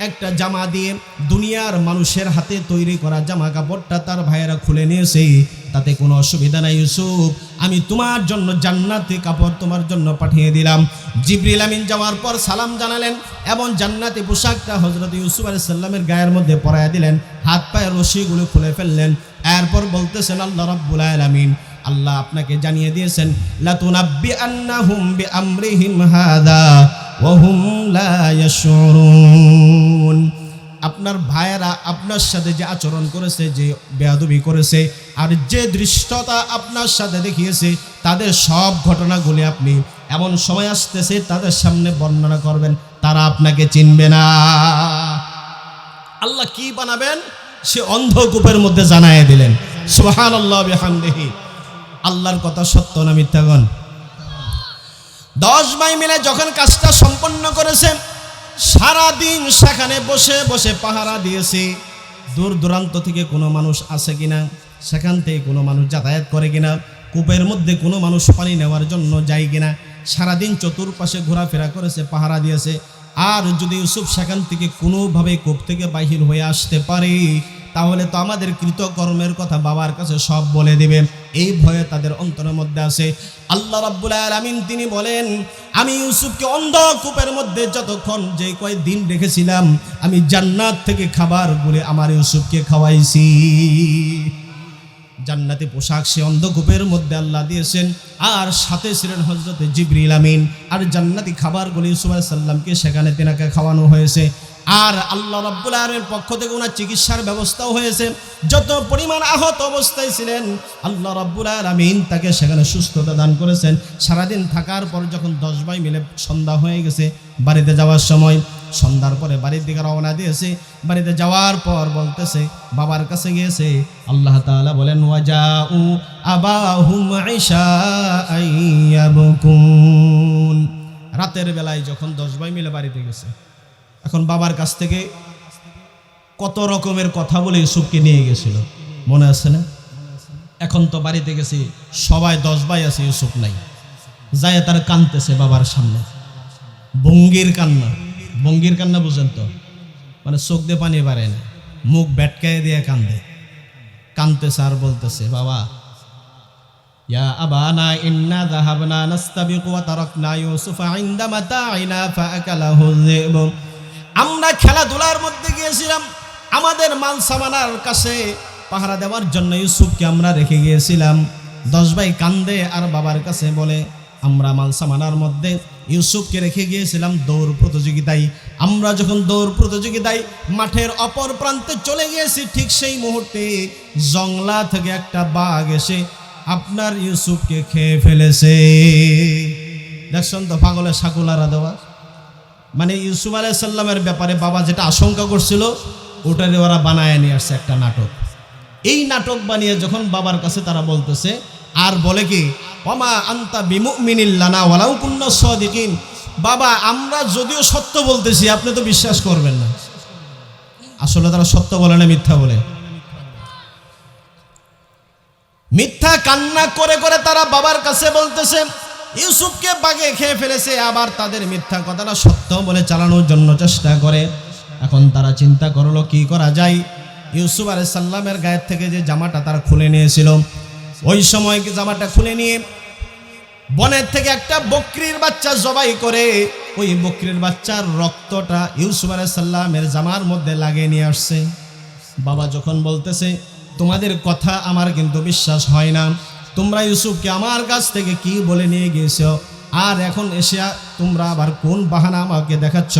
একটা জামা দিয়ে। দুনিয়ার মানুষের হাতে তৈরি করা জামা কাপড়টা তার ভাইয়েরা খুলে নিয়েছে, তাতে কোনো অসুবিধা নাই ইউসুফ, আমি তোমার জন্য জান্নাতি কাপড় তোমার জন্য পাঠিয়ে দিলাম। জিবরিল আমিন যাওয়ার পর সালাম জানালেন এবং জান্নাতি পোশাকটা হযরত ইউসুফ আলাইহিস সালামের গায়ের মধ্যে পরায়া দিলেন, হাত পায়ের রশিগুলো খুলে ফেললেন। এরপর বলতেছেন আল্লাহ রাব্বুল আলামিন, আল্লাহ আপনাকে জানিয়ে দিয়েছেন, লাতুনাব্বি আন্নাহুম বিআমরিহিম হাযা ওয়া হুম লা ইয়াশউরুন। আপনার ভাইয়েরা আপনার সাথে যে আচরণ করেছে, যে বেয়াদবি করেছে, আর যে দৃষ্টতা আপনার সাথে দেখিয়েছে, তাদের সব ঘটনাগুলি আপনি এমন সময় আসতেছে তাদের সামনে বর্ণনা করবেন, তারা আপনাকে চিনবে না। আল্লাহ কি বানাবেন সে অন্ধকূপের মধ্যে জানায় দিলেন। সুবহানাল্লাহ বিহামদিহি। আল্লাহর কথা সত্য না মিথ্যাগণ? 10 ভাই মিলে যখন কাজটা সম্পন্ন করেছে, সারাদিন সেখানে বসে বসে পাহারা দিয়েছে, দূর দূরান্ত থেকে কোনো মানুষ আসে কিনা, সেখান থেকে কোনো মানুষ যাতায়াত করে কিনা, কূপের মধ্যে কোনো মানুষ পানি নেওয়ার জন্য যায় কিনা, সারাদিন চতুর্পাশে ঘোরাফেরা করেছে, পাহারা দিয়েছে। আর যদি ইউসুফ সেখান থেকে কোনোভাবে কূপ থেকে বাহির হয়ে আসতে পারে, তাহলে তো আমাদের কৃতকর্মের কথা বাবার কাছে সব বলে দেবে, এই ভয়ে তাদের অন্তরের মধ্যে আছে। আল্লাহ রাব্বুল আলামিন তিনি বলেন, আমি ইউসুফকে অন্ধকূপের মধ্যে যতক্ষণ যে কয়েকদিন রেখেছিলাম, আমি জান্নাত থেকে খাবার বলে আমার ইউসুফকে খাওয়াইছি। জান্নাতি পোশাক সে অন্ধকূপের মধ্যে আল্লাহ দিয়েছেন, আর সাথে ছিলেন হযরত জিবরিল আমিন, আর জান্নাতি খাবারগুলি ইউসুফ আলাইহিস সালামকে সেখানে তেনাকে খাওয়ানো হয়েছে। আর আল্লাহ রাব্বুল আলামিনের পক্ষ থেকে ওনার চিকিৎসার ব্যবস্থাও হয়েছে। যত পরিমাণ আহত অবস্থায় ছিলেন, আল্লাহ রাব্বুল আলামিন তাকে সেখানে সুস্থতা দান করেছেন। সারাদিন থাকার পর যখন 10 ভাই মিলে সন্ধ্যা হয়ে গেছে, বাড়িতে যাওয়ার সময়, সন্ধ্যার পরে বাড়ির দিকে রওনা দিয়েছে। বাড়িতে যাওয়ার পর বলতেছে, বাবার কাছে গিয়েছে। আল্লাহ তাআলা বলেন, ওয়াজাউ আবাহুম ইশাআন ইয়াবকুন। রাতের বেলায় যখন 10 ভাই মিলে বাড়িতে গেছে, এখন বাবার কাছ থেকে কত রকমের কথা বলে ইউসুফকে নিয়ে গেছিল, মনে আছে না? এখন তো বাড়িতে গেছি, সবাই 10 ভাই আছে, ইউসুফ নাই। যায় তার কাঁদতেছে বাবার সামনে, ভঙ্গির কান্না। ভঙ্গির কান্না বুঝেন তো, মানে চোখ দিয়ে পানি বাড়ে না, মুখ বেটকায় দিয়ে কান্দে, কাঁদতেছে আর বলতেছে, বাবা, ইয়া আবানা ইন্না যাহাবনা নাস্তাবিকু ওয়া তারাকনা ইউসুফা ইনদা মাতাইনা ফাআকালাহু যিব। আমরা খেলাধুলার মধ্যে গিয়েছিলাম, আমাদের মাল সামানার কাছে পাহারা দেওয়ার জন্য ইউসুফকে আমরা রেখে গিয়েছিলাম। 10 ভাই কান্দে আর বাবার কাছে বলে, আমরা মাল সামানার মধ্যে ইউসুফকে রেখে গিয়েছিলাম দৌড় প্রতিযোগিতায়। আমরা যখন দৌড় প্রতিযোগিতায় মাঠের অপর প্রান্তে চলে গিয়েছি, ঠিক সেই মুহূর্তে জংলা থেকে একটা বাঘ এসে আপনার ইউসুফকে খেয়ে ফেলেছে। দেখছেন তো পাগলের সাকুলারা দেওয়া। মানে ইউসুফ আলাইহিস সালামের ব্যাপারে বাবা যেটা আশঙ্কা করছিল, ওটারে ওরা বানায় নিয়ে আসছে একটা নাটক। এই নাটক বানিয়ে যখন বাবার কাছে তারা বলতেছে, আর বলে কি, ওমা আনতা বিমুমিনিন লানা ওয়ালাউ কুন্না সাদিকিন, বাবা আমরা যদিও সত্য বলতেছি আপনি তো বিশ্বাস করবেন না। আসলে তারা সত্য বলে না, মিথ্যা বলে। মিথ্যা কান্না করে করে তারা বাবার কাছে বলতেছে ইউসুফকে বাঘে খেয়ে ফেলেছে, আবার তাদের মিথ্যা কথাটা সত্য বলে চালানোর জন্য চেষ্টা করে। এখন তারা চিন্তা করলো কি করা যায়। ইউসুফ আলাইহিস সালামের গায়ের থেকে যে জামাটা তারা খুলে নিয়েছিল, ওই সময় জামাটা খুলে নিয়ে বনের থেকে একটা বকরির বাচ্চা জবাই করে ওই বকরির বাচ্চার রক্তটা ইউসুফ আলাইহিস সালামের জামার মধ্যে লাগিয়ে নিয়ে আসছে। বাবা যখন বলতেছে, তোমাদের কথা আমার কিন্তু বিশ্বাস হয় না, তোমরা ইউসুফকে আমার কাছ থেকে কি বলে নিয়ে গিয়েছো, আর এখন এসে তোমরা আবার কোন বাহানা আমাকে দেখাচ্ছ,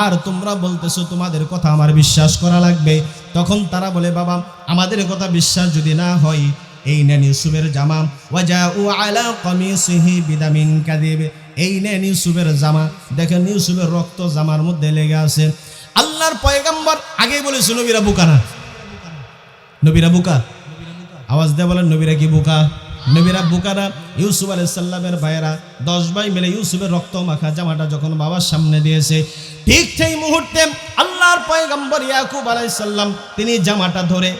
আর তোমরা বলতেছো তোমাদের কথা আমার বিশ্বাস করা লাগবে। তখন তারা বলে, বাবা আমাদের কথা বিশ্বাস যদি না হয়, এই নেন ইউসুফের জামা, ওয়াজাউ আলা কামিসিহি বিদামিন কাযিব, এই নেন ইউসুফের জামা, দেখেন ইউসুফের রক্ত জামার মধ্যে লেগে আছে। আল্লাহর পয়গম্বর আগেই বলেছে নবীরা বোকা না, নবীরা বোকা, আওয়াজ দিয়ে বলেন নবীরা কি বোকা? নবীরা বোকা না। ইউসুফ আলাইহিস সালামের ভাইয়েরা 10 ভাই মিলে ইউসুফের রক্ত মাখা জামাটা যখন বাবার সামনে দিয়েছে, ঠিক সেই মুহূর্তে আল্লাহ আল্লাহর পয়গম্বর ইয়াকুব আলাইহিস সালাম তিনি জামাটা ধরে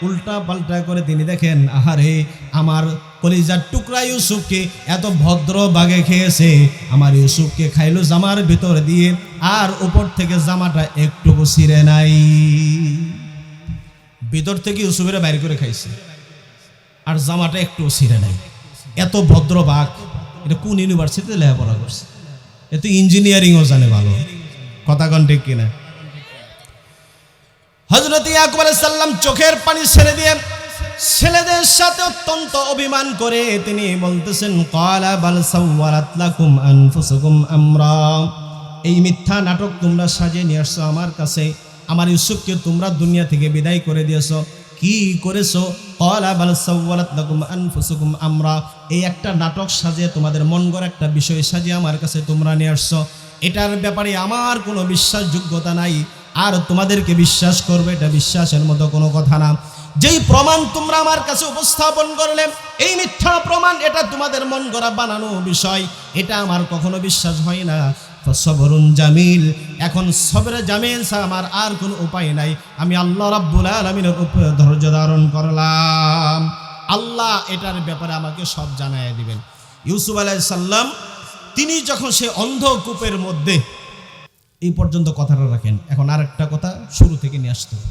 উল্টা পাল্টা করে তিনি দেখেন, আহারে আমার কলিজার টুকরা ইউসুফকে এত ভদ্র বাগে খেয়েছে, আমার ইউসুফকে খাইলো জামার ভিতর দিয়ে, আর উপর থেকে জামাটা একটুকু ছিঁড়ে নাই, ভিতর থেকে ইউসুফের বাইর করে খাইছে আর জামাটা একটু ছিঁড়ে নাই। এত ভদ্র বাঘ, এটা কোন ইউনিভার্সিটিতে লেখাপড়া করছে? এ তো ইঞ্জিনিয়ারিংও জানে ভালো, কথা কন ঠিক কিনা? হযরত ইয়াকুব আলাইহিস সালাম চোখের পানি ছেড়ে দিয়ে ছেলেদের সাথে অত্যন্ত অভিমান করে তিনি বলতেছেন, ক্বালা বাল সাওয়ালাত লাকুম আনফুসুকুম আমরা, এই মিথ্যা নাটক তোমরা সাজিয়ে নিয়ে আসছো আমার কাছে, আমার ইউসুফকে তোমরা দুনিয়া থেকে বিদায় করে দিয়েছো, কি করেছো? ক্বালা বাল সাওয়ালাত লাকুম আনফুসুকুম আমরা, এই একটা নাটক সাজিয়ে তোমাদের মন গড়া একটা বিষয় সাজিয়ে আমার কাছে তোমরা নিয়ে আসছো, এটার ব্যাপারে আমার কোনো বিশ্বাসযোগ্যতা নাই, আর তোমাদেরকে বিশ্বাস করবে এটা বিশ্বাসের মতো কোনো কথা না। যেই প্রমাণ তোমরা আমার কাছে উপস্থাপন করলে এই মিথ্যা প্রমাণ, এটা তোমাদের মন গড়া বানানো বিষয়, এটা আমার কখনো বিশ্বাস হয় না। সবরুন জামিল, এখন সবরে জামিল ছাড়া আমার আর কোনো উপায় নাই, আমি আল্লাহ রাব্বুল আলামিনের উপরে ধৈর্য ধারণ করলাম, আল্লাহ এটার ব্যাপারে আমাকে সব জানায় দিবেন। ইউসুফ আলাইহিস সালাম তিনি যখন সে অন্ধকূপের মধ্যে, এই পর্যন্ত কথাটা রাখেন, এখন আর একটা কথা শুরু থেকে নিয়ে আসতে হবে,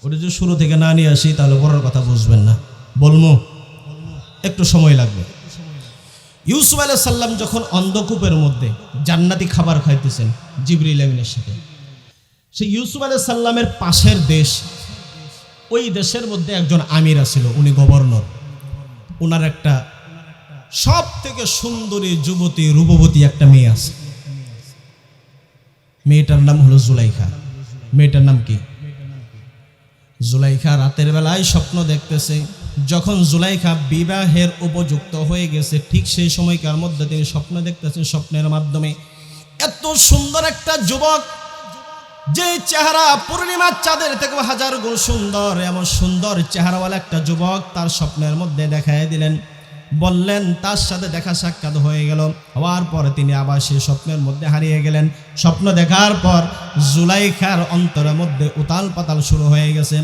ওটা যদি শুরু থেকে না নিয়ে আসি তাহলে বড় কথা বুঝবেন না, বলবো একটু সময় লাগবে। ইউসুফ আলাইহিস সালাম যখন অন্ধকূপের মধ্যে জান্নাতি খাবার খাইতেছেন জিবরিল আমিনের সাথে, সেই ইউসুফ আলাইহিস সালামের পাশের দেশ, ওই দেশের মধ্যে একজন আমির আছিল, উনি গভর্নর, ওনার একটা সব থেকে সুন্দরী যুবতী রূপবতী একটা মেয়ে আছে, মেয়েটার নাম হলো জুলাইখা। মেয়েটার নাম কি? জুলাইখা রাতের বেলায় স্বপ্ন দেখতেছে, যখন জুলাইখা বিবাহের উপযুক্ত হয়ে গেছে ঠিক সেই সময়কার মধ্যে তিনি স্বপ্ন দেখতেছেন, স্বপ্নের মাধ্যমে এত সুন্দর একটা যুবক, যে চেহারা পূর্ণিমার চাঁদের থেকে হাজার গুণ সুন্দর, এমন সুন্দর চেহারাওয়ালা একটা যুবক তার স্বপ্নের মধ্যে দেখায় দিলেন, বললেন, তার সাথে দেখা সাক্ষাৎ হয়ে গেল, হওয়ার পর তিনি আবার সেই স্বপ্নের মধ্যে হারিয়ে গেলেন। স্বপ্ন দেখার পর জুলাইখার অন্তরের মধ্যে উতাল পাতাল শুরু হয়ে গেছে,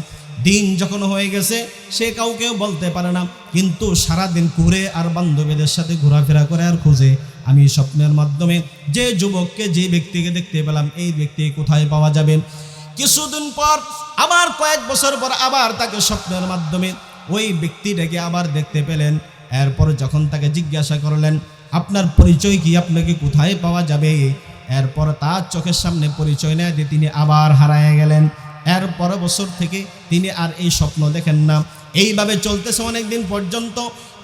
দিন যখন হয়ে গেছে সে কাউকে বলতে পারে না, কিন্তু সারাদিন ঘুরে আর বান্ধবীদের সাথে ঘোরাফেরা করে আর খুঁজে, আমি স্বপ্নের মাধ্যমে যে যুবককে, যে ব্যক্তিকে দেখতে পেলাম, এই ব্যক্তি কোথায় পাওয়া যাবে। কিছুদিন পর আবার কয়েক বছর পর আবার তাকে স্বপ্নের মাধ্যমে ওই ব্যক্তিটাকে আবার দেখতে পেলেন। এরপর যখন তাকে জিজ্ঞাসা করলেন, আপনার পরিচয় কি, আপনাকে কোথায় পাওয়া যাবে, এরপর তার চোখের সামনে পরিচয় নেয় যে তিনি আবার হারায় গেলেন। এরপর বছর থেকে তিনি আর এই স্বপ্ন দেখেন না। এইভাবে চলতেছে অনেক দিন পর্যন্ত,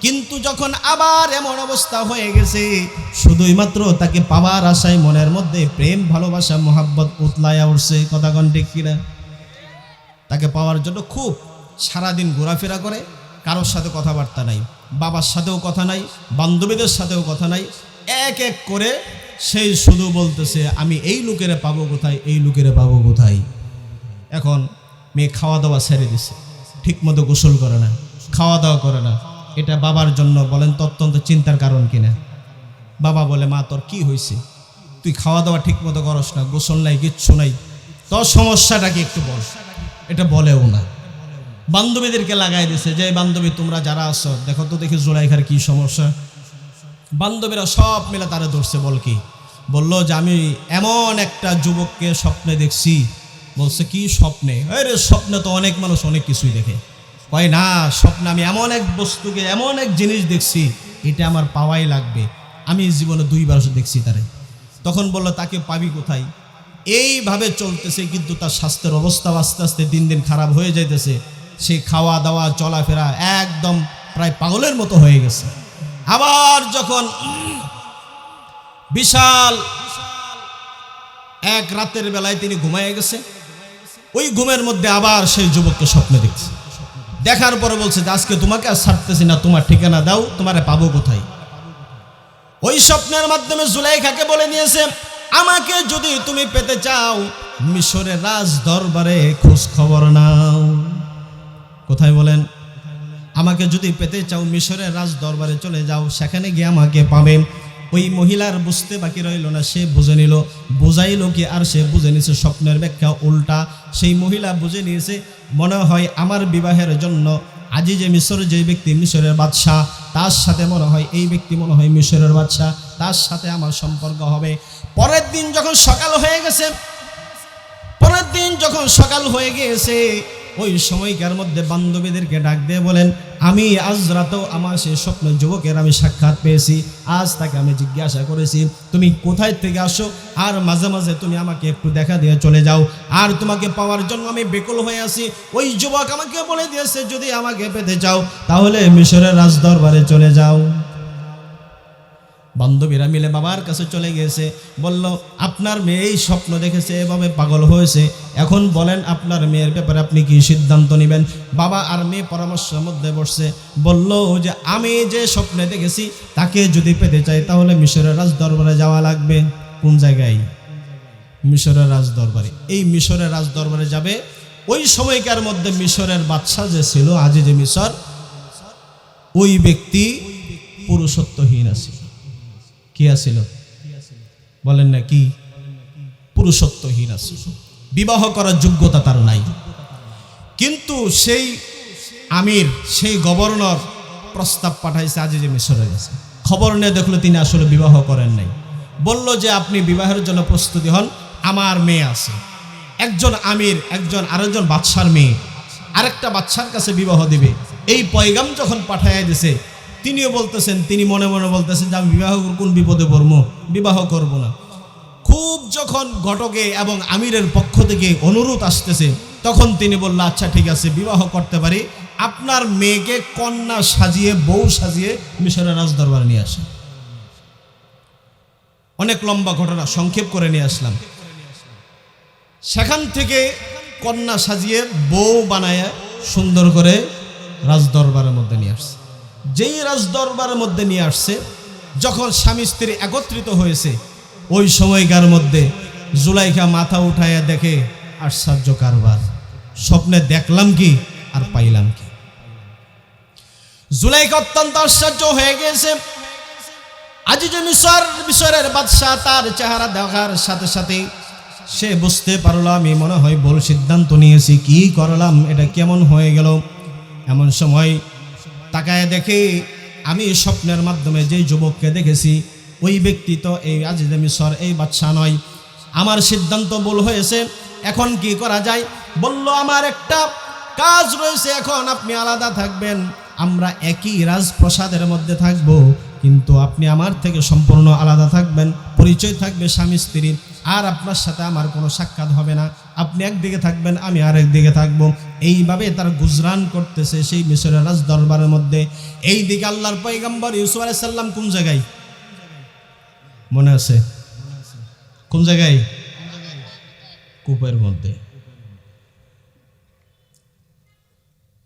কিন্তু যখন আবার এমন অবস্থা হয়ে গেছে, শুধুই মাত্র তাকে পাওয়ার আশায় মনের মধ্যে প্রেম ভালোবাসা মোহাব্বত উতলায়া উঠছে, কথা কোন ঠিক কিনা? তাকে পাওয়ার জন্য খুব সারাদিন ঘোরাফেরা করে, কারোর সাথে কথাবার্তা নাই, বাবার সাথেও কথা নাই, বান্ধবীদের সাথেও কথা নাই, এক এক করে সেই শুধু বলতেছে, আমি এই লোকেরে পাবো কোথায়, এই লোকেরে পাবো কোথায়। এখন মেয়ে খাওয়া দাওয়া ছেড়ে দিছে, ঠিক মতো গোসল করে না, খাওয়া দাওয়া করে না। এটা বাবার জন্য বলেন তো অত্যন্ত চিন্তার কারণ কিনা? বাবা বলে, মা তোর কি হয়েছে, তুই খাওয়া দাওয়া ঠিক মতো করস না, গোসল নাই, কিচ্ছু নাই, তোর সমস্যাটা কি একটু বল। এটা বলেও না। বান্ধবীদেরকে লাগাই দিছে, যে বান্ধবী তোমরা যারা আছো দেখো তো দেখি জুলাইখার কি সমস্যা। বান্ধবীরা সব মিলে তারা ধরছে, বল কি? বলল যে আমি এমন একটা যুবককে স্বপ্নে দেখছি। বলছে কি স্বপ্নে? আরে স্বপ্নে তো অনেক মানুষ অনেক কিছুই দেখে। কয় না, স্বপ্নে আমি এমন এক বস্তুকে, এমন এক জিনিস দেখছি, এটা আমার পাওয়াই লাগবে, আমি জীবনে 2 বার দেখছি তারে। তখন বলল, তাকে পাবি কোথায়? এইভাবে চলতেছে, কিন্তু তার স্বাস্থ্যের অবস্থা আস্তে আস্তে দিন দিন খারাপ হয়ে যাইতেছে। সে খাওয়া দাওয়া চলাফেরা একদম প্রায় পাগলের মতো হয়ে গেছে। আবার যখন বিশাল এক রাতের বেলায় তিনি ঘুমায় গেছে, ওই ঘুমের মধ্যে আবার সেই যুবককে স্বপ্ন দেখছে। দেখার পরে বলছে যে আজকে তোমাকে আর ছাড়তেছি না, তোমার ঠিকানা দাও, তোমারে পাবো কোথায়। ওই স্বপ্নের মাধ্যমে জুলাইখাকে বলে নিয়েছে, আমাকে যদি তুমি পেতে চাও মিশরের রাজ দরবারে খোঁজ খবর নাও। কোথায় বলেন? আমাকে যদি পেতে চাও মিশরের রাজ দরবারে চলে যাও, সেখানে গিয়ে আমাকে পাবে। ওই মহিলার বুঝতে বাকি রইল না, সে বুঝে নিল। বুঝাইল কি আর সে বুঝে নিয়েছে স্বপ্নের ব্যাখ্যা উল্টা। সেই মহিলা বুঝে নিয়েছে মনে হয় আমার বিবাহের জন্য আজিজে মিশর যে ব্যক্তি মিশরের বাদশাহ, তার সাথে মনে হয় এই ব্যক্তি মনে হয় মিশরের বাদশাহ, তার সাথে আমার সম্পর্ক হবে। পরের দিন যখন সকাল হয়ে গেছে ওই সময়কার মধ্যে বান্ধবীদেরকে ডাক দিয়ে বলেন, আমি আজ রাতেও আমার সেই স্বপ্ন যুবকের আমি সাক্ষাৎ পেয়েছি। আজ তাকে আমি জিজ্ঞাসা করেছি তুমি কোথায় থেকে আসো, আর মাঝে মাঝে তুমি আমাকে একটু দেখা দিয়ে চলে যাও, আর তোমাকে পাওয়ার জন্য আমি বেকুল হয়ে আছি। ওই যুবক আমাকে বলে দিয়েছে যদি আমাকে পেতে চাও তাহলে মিশরের রাজদরবারে চলে যাও। বান্ধবীরা মিলে বাবার কাছে চলে গিয়েছে, বলল আপনার মেয়ে এই স্বপ্ন দেখেছে, এভাবে পাগল হয়েছে, এখন বলেন আপনার মেয়ের ব্যাপারে আপনি কি সিদ্ধান্ত নেবেন। বাবা আর মেয়ে পরামর্শের মধ্যে বসছে, বলল যে আমি যে স্বপ্নে দেখেছি তাকে যদি পেতে চাই তাহলে মিশরের রাজদরবারে যাওয়া লাগবে। কোন জায়গায়? মিশরের রাজদরবারে। এই মিশরের রাজদরবারে যাবে। ওই সময়কার মধ্যে মিশরের বাদশা যে ছিল আজিজে মিশর, ওই ব্যক্তি পুরুষত্বহীন আছে। কি আছিল বলেন না? কি? পুরুষত্বহীন আছে, বিবাহ করার যোগ্যতা তার নাই। কিন্তু সেই আমির, সেই গভর্নর প্রস্তাব পাঠাইছে আজিজে মিশরের কাছে। খবর নিয়ে দেখলো তিনি আসলে বিবাহ করেন নাই। বলল যে আপনি বিবাহের জন্য প্রস্তুতি হন, আমার মেয়ে আছে। একজন আমির, একজন আরেকজন বাদশার মেয়ে আরেকটা বাদশার কাছে বিবাহ দিবে। এই পয়গাম যখন পাঠাইয়া দিছে, তিনিও বলতেছেন, তিনি মনে মনে বলতেছেন যে আমি বিবাহ কোন বিপদে পড়বো, বিবাহ করব না। খুব যখন ঘটকে এবং আমিরের পক্ষ থেকে অনুরোধ আসতেছে, তখন তিনি বললেন আচ্ছা ঠিক আছে বিবাহ করতে পারি, আপনার মেয়েকে কন্যা সাজিয়ে, বউ সাজিয়ে মিশরের রাজদরবারে নিয়ে আসেন। অনেক লম্বা ঘটনা, সংক্ষেপ করে নিয়ে আসলাম। সেখান থেকে কন্যা সাজিয়ে বউ বানায় সুন্দর করে রাজদরবারের মধ্যে নিয়ে আসছে। যেই রাজদরবারের মধ্যে নিয়ে আসছে, যখন স্বামী স্ত্রী একত্রিত হয়েছে, ওই সময়কার মধ্যে জুলাইখা মাথা উঠাইয়া দেখে আশ্চর্য কারবার, স্বপ্নে দেখলাম কি আর পাইলাম কি। জুলাইখা অত্যন্ত আশ্চর্য হয়ে গেছে। আজিজে মিশরের বাদশাহ তার চেহারা দেখার সাথে সাথে সে বুঝতে পারলো আমি মনে হয় ভুল সিদ্ধান্ত নিয়েছি, কি করলাম, এটা কেমন হয়ে গেল। এমন সময় তাকায় দেখে আমি স্বপ্নের মাধ্যমে যেই যুবককে দেখেছি ওই ব্যক্তি তো এই আজিজে মিশর, এই বাদশা নয়। আমার সিদ্ধান্ত ভুল হয়েছে, এখন কি করা যায়? বলল আমার একটা কাজ রয়েছে, এখন আপনি আলাদা থাকবেন, আমরা একই রাজপ্রাসাদের মধ্যে থাকব, কিন্তু আপনি আমার থেকে সম্পূর্ণ আলাদা থাকবেন, পরিচয় থাকবে স্বামী স্ত্রীর, আর আপনার সাথে আমার কোনো সাক্ষাৎ হবে না, আপনি একদিকে থাকবেন আমি আর একদিকে থাকবো। এইভাবে তার গুজরান করতেছে সেই মিশরের রাজ দরবারের মধ্যে। এই দিকে আল্লাহর পয়গম্বর ইউসুফ আলাইহিস সালাম কোন জায়গায় মনে আছে? কোন জায়গায়? কূপের মধ্যে।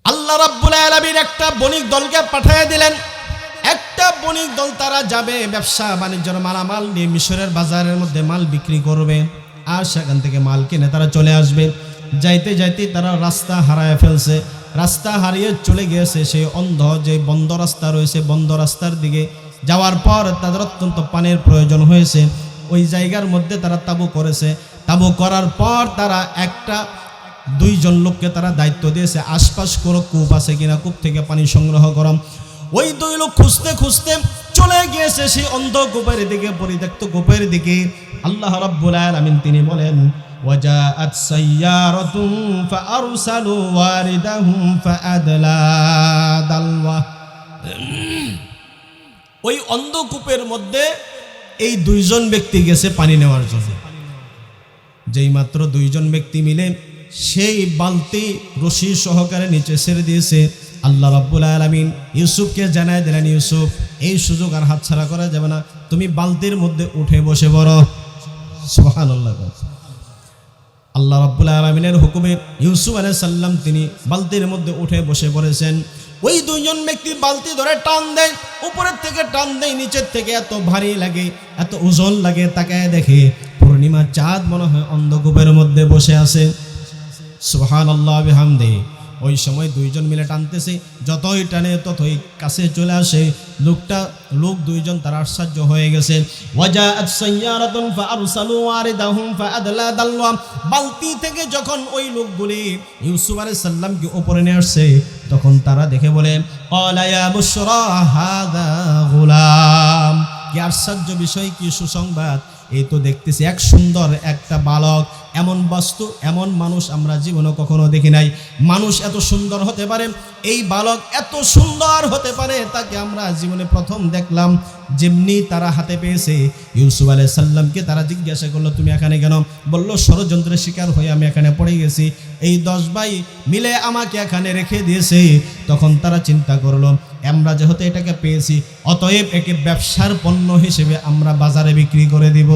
আল্লাহ রাব্বুল আলামিন একটা বণিক দলকে পাঠিয়ে দিলেন। একটা বণিক দল তারা যাবে ব্যবসা বাণিজ্যের মালামাল নিয়ে মিশরের বাজারের মধ্যে মাল বিক্রি করবে, আর সেখান থেকে মাল কিনে তারা চলে আসবে। যাইতে যাইতে তারা রাস্তা হারায় ফেলছে, রাস্তা হারিয়ে চলে গিয়েছে সেই অন্ধ যে বন্ধ রাস্তা রয়েছে, বন্ধ রাস্তার দিকে যাওয়ার পর তাদের অত্যন্ত পানির প্রয়োজন হয়েছে। ওই জায়গার মধ্যে তারা তাঁবু করেছে। তাঁবু করার পর তারা দুইজন লোককে তারা দায়িত্ব দিয়েছে, আশপাশ করো কূপ আছে কিনা, কূপ থেকে পানি সংগ্রহ করো। ওই দুই লোক খুঁজতে খুঁজতে চলে গিয়েছে সেই অন্ধ কূপের দিকে, পরিত্যক্ত কূপের দিকে। আল্লাহ রাব্বুল আলামিন তিনি বলেন ওয়াজাআত সাইয়ারাতুন ফাআরসালু ওয়ারিদাহুম ফাআদলা দালওয়া। ওই অন্ধ কূপের মধ্যে এই দুইজন ব্যক্তি গেছে পানি নেওয়ার জন্য। যেই মাত্র দুইজন ব্যক্তি মিলে সেই বালতি রশি সহকারে নিচে ছেড়ে দিয়েছে, আল্লাহ রাব্বুল আলামিন ইউসুফকে জানায় দিলেন, ইউসুফ এই সুযোগ আর হাতছাড়া করা যাবে না, তুমি বালতির মধ্যে উঠে বসে পড়ো। সুবহানাল্লাহ। আল্লাহ রাব্বুল আলামিনের হুকুমে ইউসুফ আলাইহিস সালাম তিনি বালতির মধ্যে উঠে বসে পড়েছেন। ওই দুইজন ব্যক্তি বালতি ধরে টান দেয়, উপরের থেকে টান দেয়, নিচের থেকে এত ভারী লাগে, এত ওজন লাগে, তাকায় দেখে পূর্ণিমা চাঁদ মনে হয় অন্ধকূপের মধ্যে বসে আছে। সুবহানাল্লাহ বিহামদিহি। ওই সময় দুইজন মিলে টানতেছে, যতই টানে ততই কাছে চলে আসে। লোক দুইজন তার আশ্চর্য হয়ে গেছে। ওয়াজাআত সাইয়ারাতুন ফাআরসালু ওয়ারিদাহুম ফাআদলা দাল্লা, বালতি থেকে যখন ওই লোকগুলি ইউসুফ আলাইহিস সালামকে উপরে নিয়ে আসছে, তখন তারা দেখে বলে ক্বালা ইয়া বুশরা হাযা গুলাম, কি আশ্চর্য বিষয়, কি সুসংবাদ! এই তো দেখতেছি এক সুন্দর একটা বালক, এমন বস্তু, এমন মানুষ আমরা জীবনে কখনো দেখি নাই। মানুষ এত সুন্দর হতে পারে, এই বালক এত সুন্দর হতে পারে, তাকে আমরা জীবনে প্রথম দেখলাম। যেমনি তারা হাতে পেয়েছে ইউসুফ আলাইহিস সালামকে, তারা জিজ্ঞাসা করলো তুমি এখানে কেন? বলল ষড়যন্ত্রের শিকার হয়ে আমি এখানে পড়ে গেছি, এই 10 ভাই মিলে আমাকে এখানে রেখে দিয়েছে। তখন তারা চিন্তা করলো আমরা যেহেতু এটাকে পেয়েছি, অতএব একে ব্যবসার পণ্য হিসেবে আমরা বাজারে বিক্রি করে দিব।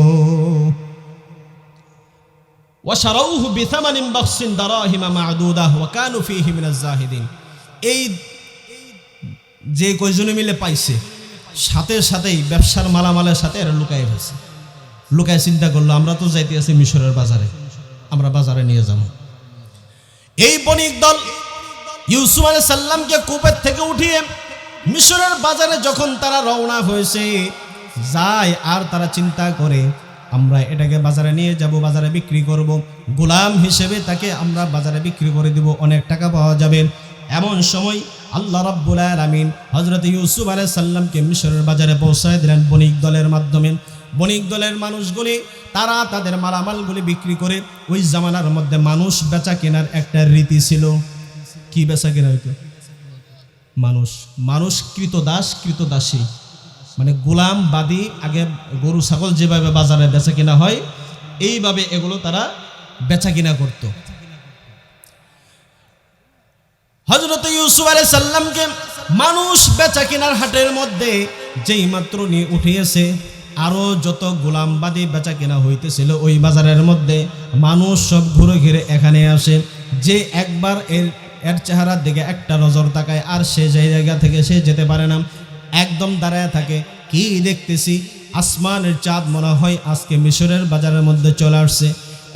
ওয়াশারাউহু বিথামানিন বাখসিন দারাহিমা মা'দুদাহ ওয়া কানু ফীহি মিনাজ জাহিদিন। এই যে কয়জনে মিলে পাইছে, সাথেই ব্যবসার মালামালের সাথে এরা লুকায় ফেলছে। লুকায় চিন্তা করলো আমরা তো যাইতে আছি মিশরের বাজারে, আমরা বাজারে নিয়ে যাব। এই বণিক দল ইউসুফ আলাইহিস সালামকে কূপের থেকে উঠিয়ে মিশরের বাজারে যখন তারা রওনা হয়েছে যায়, আর তারা চিন্তা করে আমরা এটাকে বাজারে নিয়ে যাব, বাজারে বিক্রি করব, গোলাম হিসেবে তাকে আমরা বাজারে বিক্রি করে দিব, অনেক টাকা পাওয়া যাবে। এমন সময় আল্লাহ রাব্বুল আলামিন হযরত ইউসুফ আলাইহিস সালামকে মিশরের বাজারে পৌঁছায় দিলেন বণিক দলের মাধ্যমে। বণিক দলের মানুষগুলি তারা তাদের মালামালগুলি বিক্রি করে। ওই জামানার মধ্যে মানুষ বেচা কেনার একটা রীতি ছিল। কি বেচা কেনা হইতো? মানুষ কৃতদাস কৃতদাসী, মানে গোলাম বাদী। আগে গরু ছাগল যেভাবে বাজারে বেচা কিনা হয়, এইভাবে এগুলো তারা বেচা কিনা করত। হযরত ইউসুফ আলাইহিস সালামকে মানুষ বেচা কিনার হাটের মধ্যে যেই মাত্র নিয়ে উঠিয়েছে, আরো যত গোলামবাদী বেচা কিনা হইতেছিল ওই বাজারের মধ্যে, মানুষ সব ঘুরে ঘিরে এখানে আসে। যে একবার এর চেহারার দিকে একটা নজর তাকায়, আর সে জায়গা থেকে সে যেতে পারে না, একদম দাঁড়ায় থাকে। কি দেখতেছি, আসমানের চাঁদ মনে হয় আজকে মিশরের বাজারের মধ্যে চলে আসছে।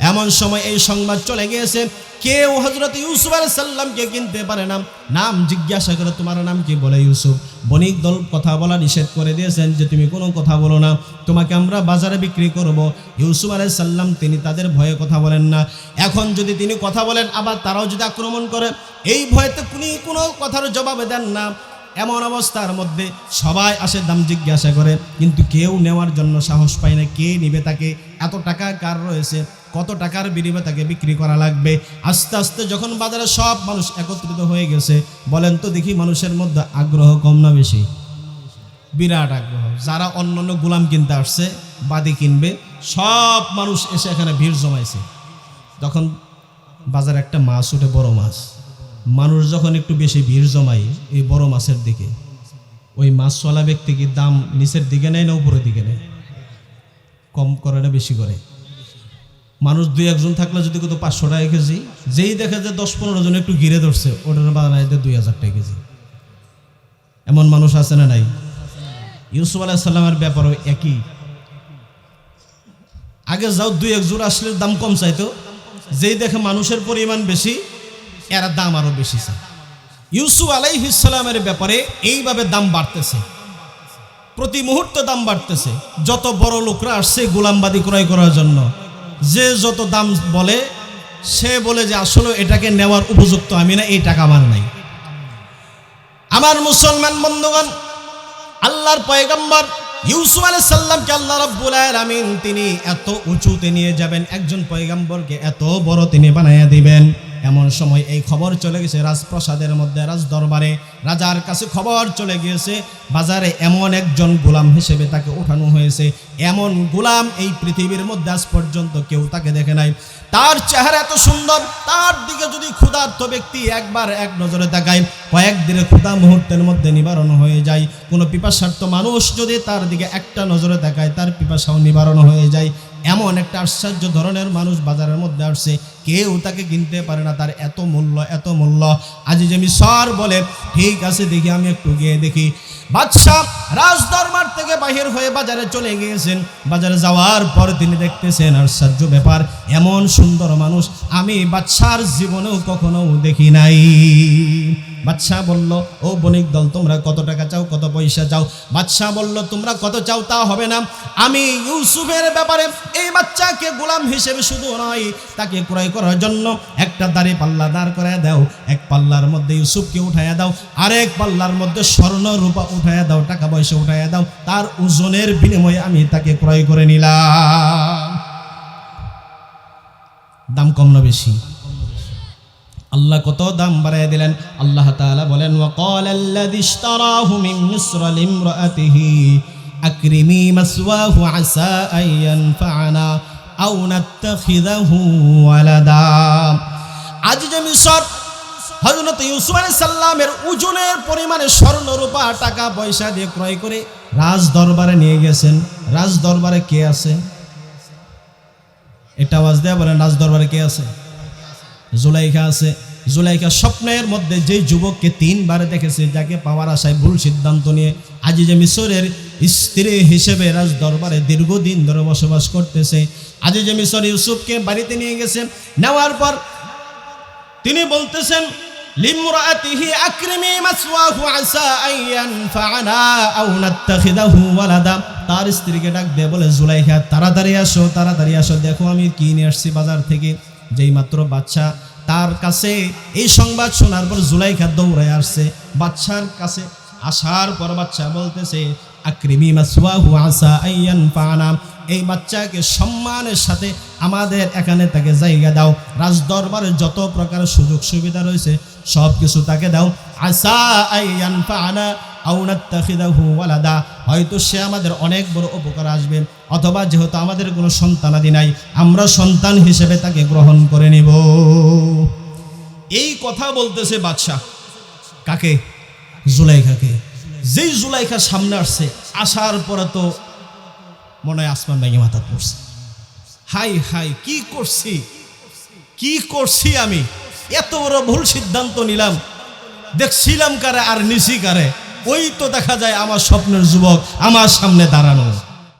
এমন সময় এই সংবাদ চলে গিয়েছে, কেউ হযরত ইউসুফ আলাইহিস সালামকে কিনতে পারে না। নাম জিজ্ঞাসা করে তোমার নাম কি? বলে ইউসুফ। বণিক দল কথা বলা নিষেধ করে দিয়েছেন যে তুমি কোনো কথা বলো না, তোমাকে আমরা বাজারে বিক্রি করব। ইউসুফ আলাইহিস সালাম তিনি তাদের ভয়ে কথা বলেন না। এখন যদি তিনি কথা বলেন, আবার তারাও যদি আক্রমণ করে, এই ভয়েতে কোনো কথার জবাব দেন না। এমন অবস্থার মধ্যে সবাই আসে দাম জিজ্ঞাসা করে, কিন্তু কেউ নেওয়ার জন্য সাহস পায় না। কে নিবে তাকে? এত টাকা কার রয়েছে? কত টাকার বিনিময়ে তাকে বিক্রি করা লাগবে? আস্তে আস্তে যখন বাজারে সব মানুষ একত্রিত হয়ে গেছে, বলেন তো দেখি মানুষের মধ্যে আগ্রহ কম না বেশি? বিরাট আগ্রহ। যারা অন্যান্য গোলাম কিনতে আসছে, বাদী কিনবে, সব মানুষ এসে এখানে ভিড় জমাইছে। তখন বাজারে একটা মাছ ওঠে, বড় মাছ। মানুষ যখন একটু বেশি ভিড় জমায় এই বড় মাছের দিকে, ওই মাছওয়ালা ব্যক্তি কি দাম নিচের দিকে নেয় না উপরের দিকে নেয়? কম করে না বেশি করে? মানুষ 2-1 থাকলে যদি কত 500 টাকা কেজি, যেই দেখে যে 10-15 জন একটু ঘিরে ধরছে, ওটার বানায় 2000 টাকা কেজি। এমন মানুষ আছে না নাই? ইউসুফ আলাইহিস সালামের ব্যাপারও একই। আগে যাও 2-1 জন আসলে দাম কম চাইতো, যেই দেখে মানুষের পরিমাণ বেশি, এরা দাম আরো বেশি চায়। ইউসুফ আলাইহিস সালামের ব্যাপারে এইভাবে দাম বাড়তেছে, প্রতি মুহূর্তে দাম বাড়তেছে। যত বড় লোকরা আসছে গোলামবাদী ক্রয় করার জন্য, যে যত দাম বলে, সে বলে যে আসলে এটাকে নেওয়ার উপযুক্ত আমি না, এই টাকা আমার নাই। আমার মুসলমান বন্ধুগণ, আল্লাহর পয়গম্বর ইউসুফ আলাইহিস সালামকে আল্লাহ রাব্বুল আলামিন তিনি এত উঁচুতে নিয়ে যাবেন, একজন পয়গম্বরকে এত বড় তিনি বানাইয়া দিবেন। এমন সময় এই খবর চলে গেছে রাজপ্রাসাদের মধ্যে, রাজ দরবারে রাজার কাছে খবর চলে গিয়েছে, বাজারে এমন একজন গোলাম হিসেবে তাকে ওঠানো হয়েছে। এমন গোলাম এই পৃথিবীর মধ্যে আজ পর্যন্ত কেউ তাকে দেখে নাই। তার চেহারা এত সুন্দর, তার দিকে যদি ক্ষুধার্ত ব্যক্তি একবার এক নজরে তাকায়, কয়েকদিনের ক্ষুধা মুহূর্তের মধ্যে নিবারণ হয়ে যায়। কোনো পিপাসার্ত মানুষ যদি তার দিকে একটা নজরে তাকায়, তার পিপাসাও নিবারণ হয়ে যায়। এমন একটা আশ্চর্য ধরনের মানুষ বাজারের মধ্যে আসছে। কেউ তাকে কিনতে পারে না, তার এত মূল্য, এত মূল্য। আজিজে মিসর বলে ঠিক আছে দেখি আমি একটু গিয়ে দেখি। বাদশাহ রাজদরবার থেকে বাহির হয়ে বাজারে চলে গিয়েছেন। বাজারে যাওয়ার পর তিনি দেখতেছেন আশ্চর্য ব্যাপার, এমন সুন্দর মানুষ আমি বাদশার জীবনেও কখনো দেখি নাই। বাদশাহ বলল, ও বণিক দল, তোমরা কত টাকা চাও, কত পয়সা চাও? বাদশাহ বলল, তোমরা কত চাও তা হবে না, আমি ইউসুফের ব্যাপারে এই বাচ্চাকে গোলাম হিসেবে শুধু নয়, তাকে ক্রয় করার জন্য একটা দাড়ি পাল্লা দাঁড় করে দাও, এক পাল্লার মধ্যে ইউসুফকে উঠাইয়া দাও, আরেক পাল্লার মধ্যে স্বর্ণ রূপা উঠাইয়া দাও, টাকা পয়সা উঠাইয়া দাও, তার ওজনের বিনিময়ে আমি তাকে ক্রয় করে নিলাম। দাম কম না বেশি? আল্লাহ কত দাম বাড়ায় দিলেন। আল্লাহ তাআলা বলেন, ওয়াকালাল্লাযী ইশতারাহু মিন মিসর লিমরাআতিহি আকরিমি মাসওয়াহু আসা আন ইয়ানফা'না আও নাত্তাখিযাহু ওয়ালাদা। আজ যে মিসর হযরত ইউসুফ আলাইহিস সালামের ওজনের পরিমাণে স্বর্ণ রূপা টাকা পয়সা দিয়ে ক্রয় করে রাজ দরবারে নিয়ে গেছেন। রাজ দরবারে কে আছে? এটা আওয়াজ দেয়া বলেন, রাজ দরবারে কে আছে? জুলাইখা আছে। জুলাইখা স্বপ্নের মধ্যে যে যুবককে 3 বার দেখেছে, যাকে পাওয়ার আশায় ভুল সিদ্ধান্ত নিয়ে আজিজে মিসরের স্ত্রী হিসেবে রাজ দরবারে দীর্ঘদিন ধরে বসবাস করতেছে। আজিজে মিসর ইউসুফকে বাড়িতে নিয়ে গেছেন। নেওয়ার পর তিনি বলতেছেন, লিমরাআতিহি আকরিমি মাসওয়াহু আসা আন ইয়ানফা'না আও নাত্তাখিযাহু ওয়ালাদা। তার স্ত্রীকে ডাক দিয়ে বলে, জুলাইখা তাড়াতাড়ি আসো, তাড়াতাড়ি আসো, দেখো আমি কি নিয়ে আসছি বাজার থেকে। যেই মাত্র বাদশা তার কাছে এই সংবাদ শোনার পর জুলাইখা দৌড়ায় আসছে বাদশার কাছে। আসার পর বাদশা বলতেছে, আকরিমি মাসওয়াহু আসা আন ইয়ানফা'না, এই বাচ্চাকে সম্মানের সাথে আমাদের এখানে তাকে জায়গা দাও, রাজ দরবারে যত প্রকার সুযোগ সুবিধা রয়েছে সব কিছু তাকে দাও। আসা আন ইয়ানফা'না আও নাত্তাখিযাহু ওয়ালাদা, হয়তো সে আমাদের অনেক বড় উপকার আসবে, অথবা যেহেতু আমাদের কোনো সন্তানাদি নাই, আমরা সন্তান হিসেবে তাকে গ্রহণ করে নেব। এই কথা বলতেছে বাদশা কাকে? জুলাইখাকে। যেই জুলাইখা সামনে আসছে, আসার পরে তো মনে হয় আসমান ভেঙে মাথা পড়ছে। হাই হাই, কি করছি, কি করছি আমি, এত বড় ভুল সিদ্ধান্ত নিলাম, দেখছিলাম কারে আর নিছি কারে। ওই তো দেখা যায় আমার স্বপ্নের যুবক আমার সামনে দাঁড়ানো।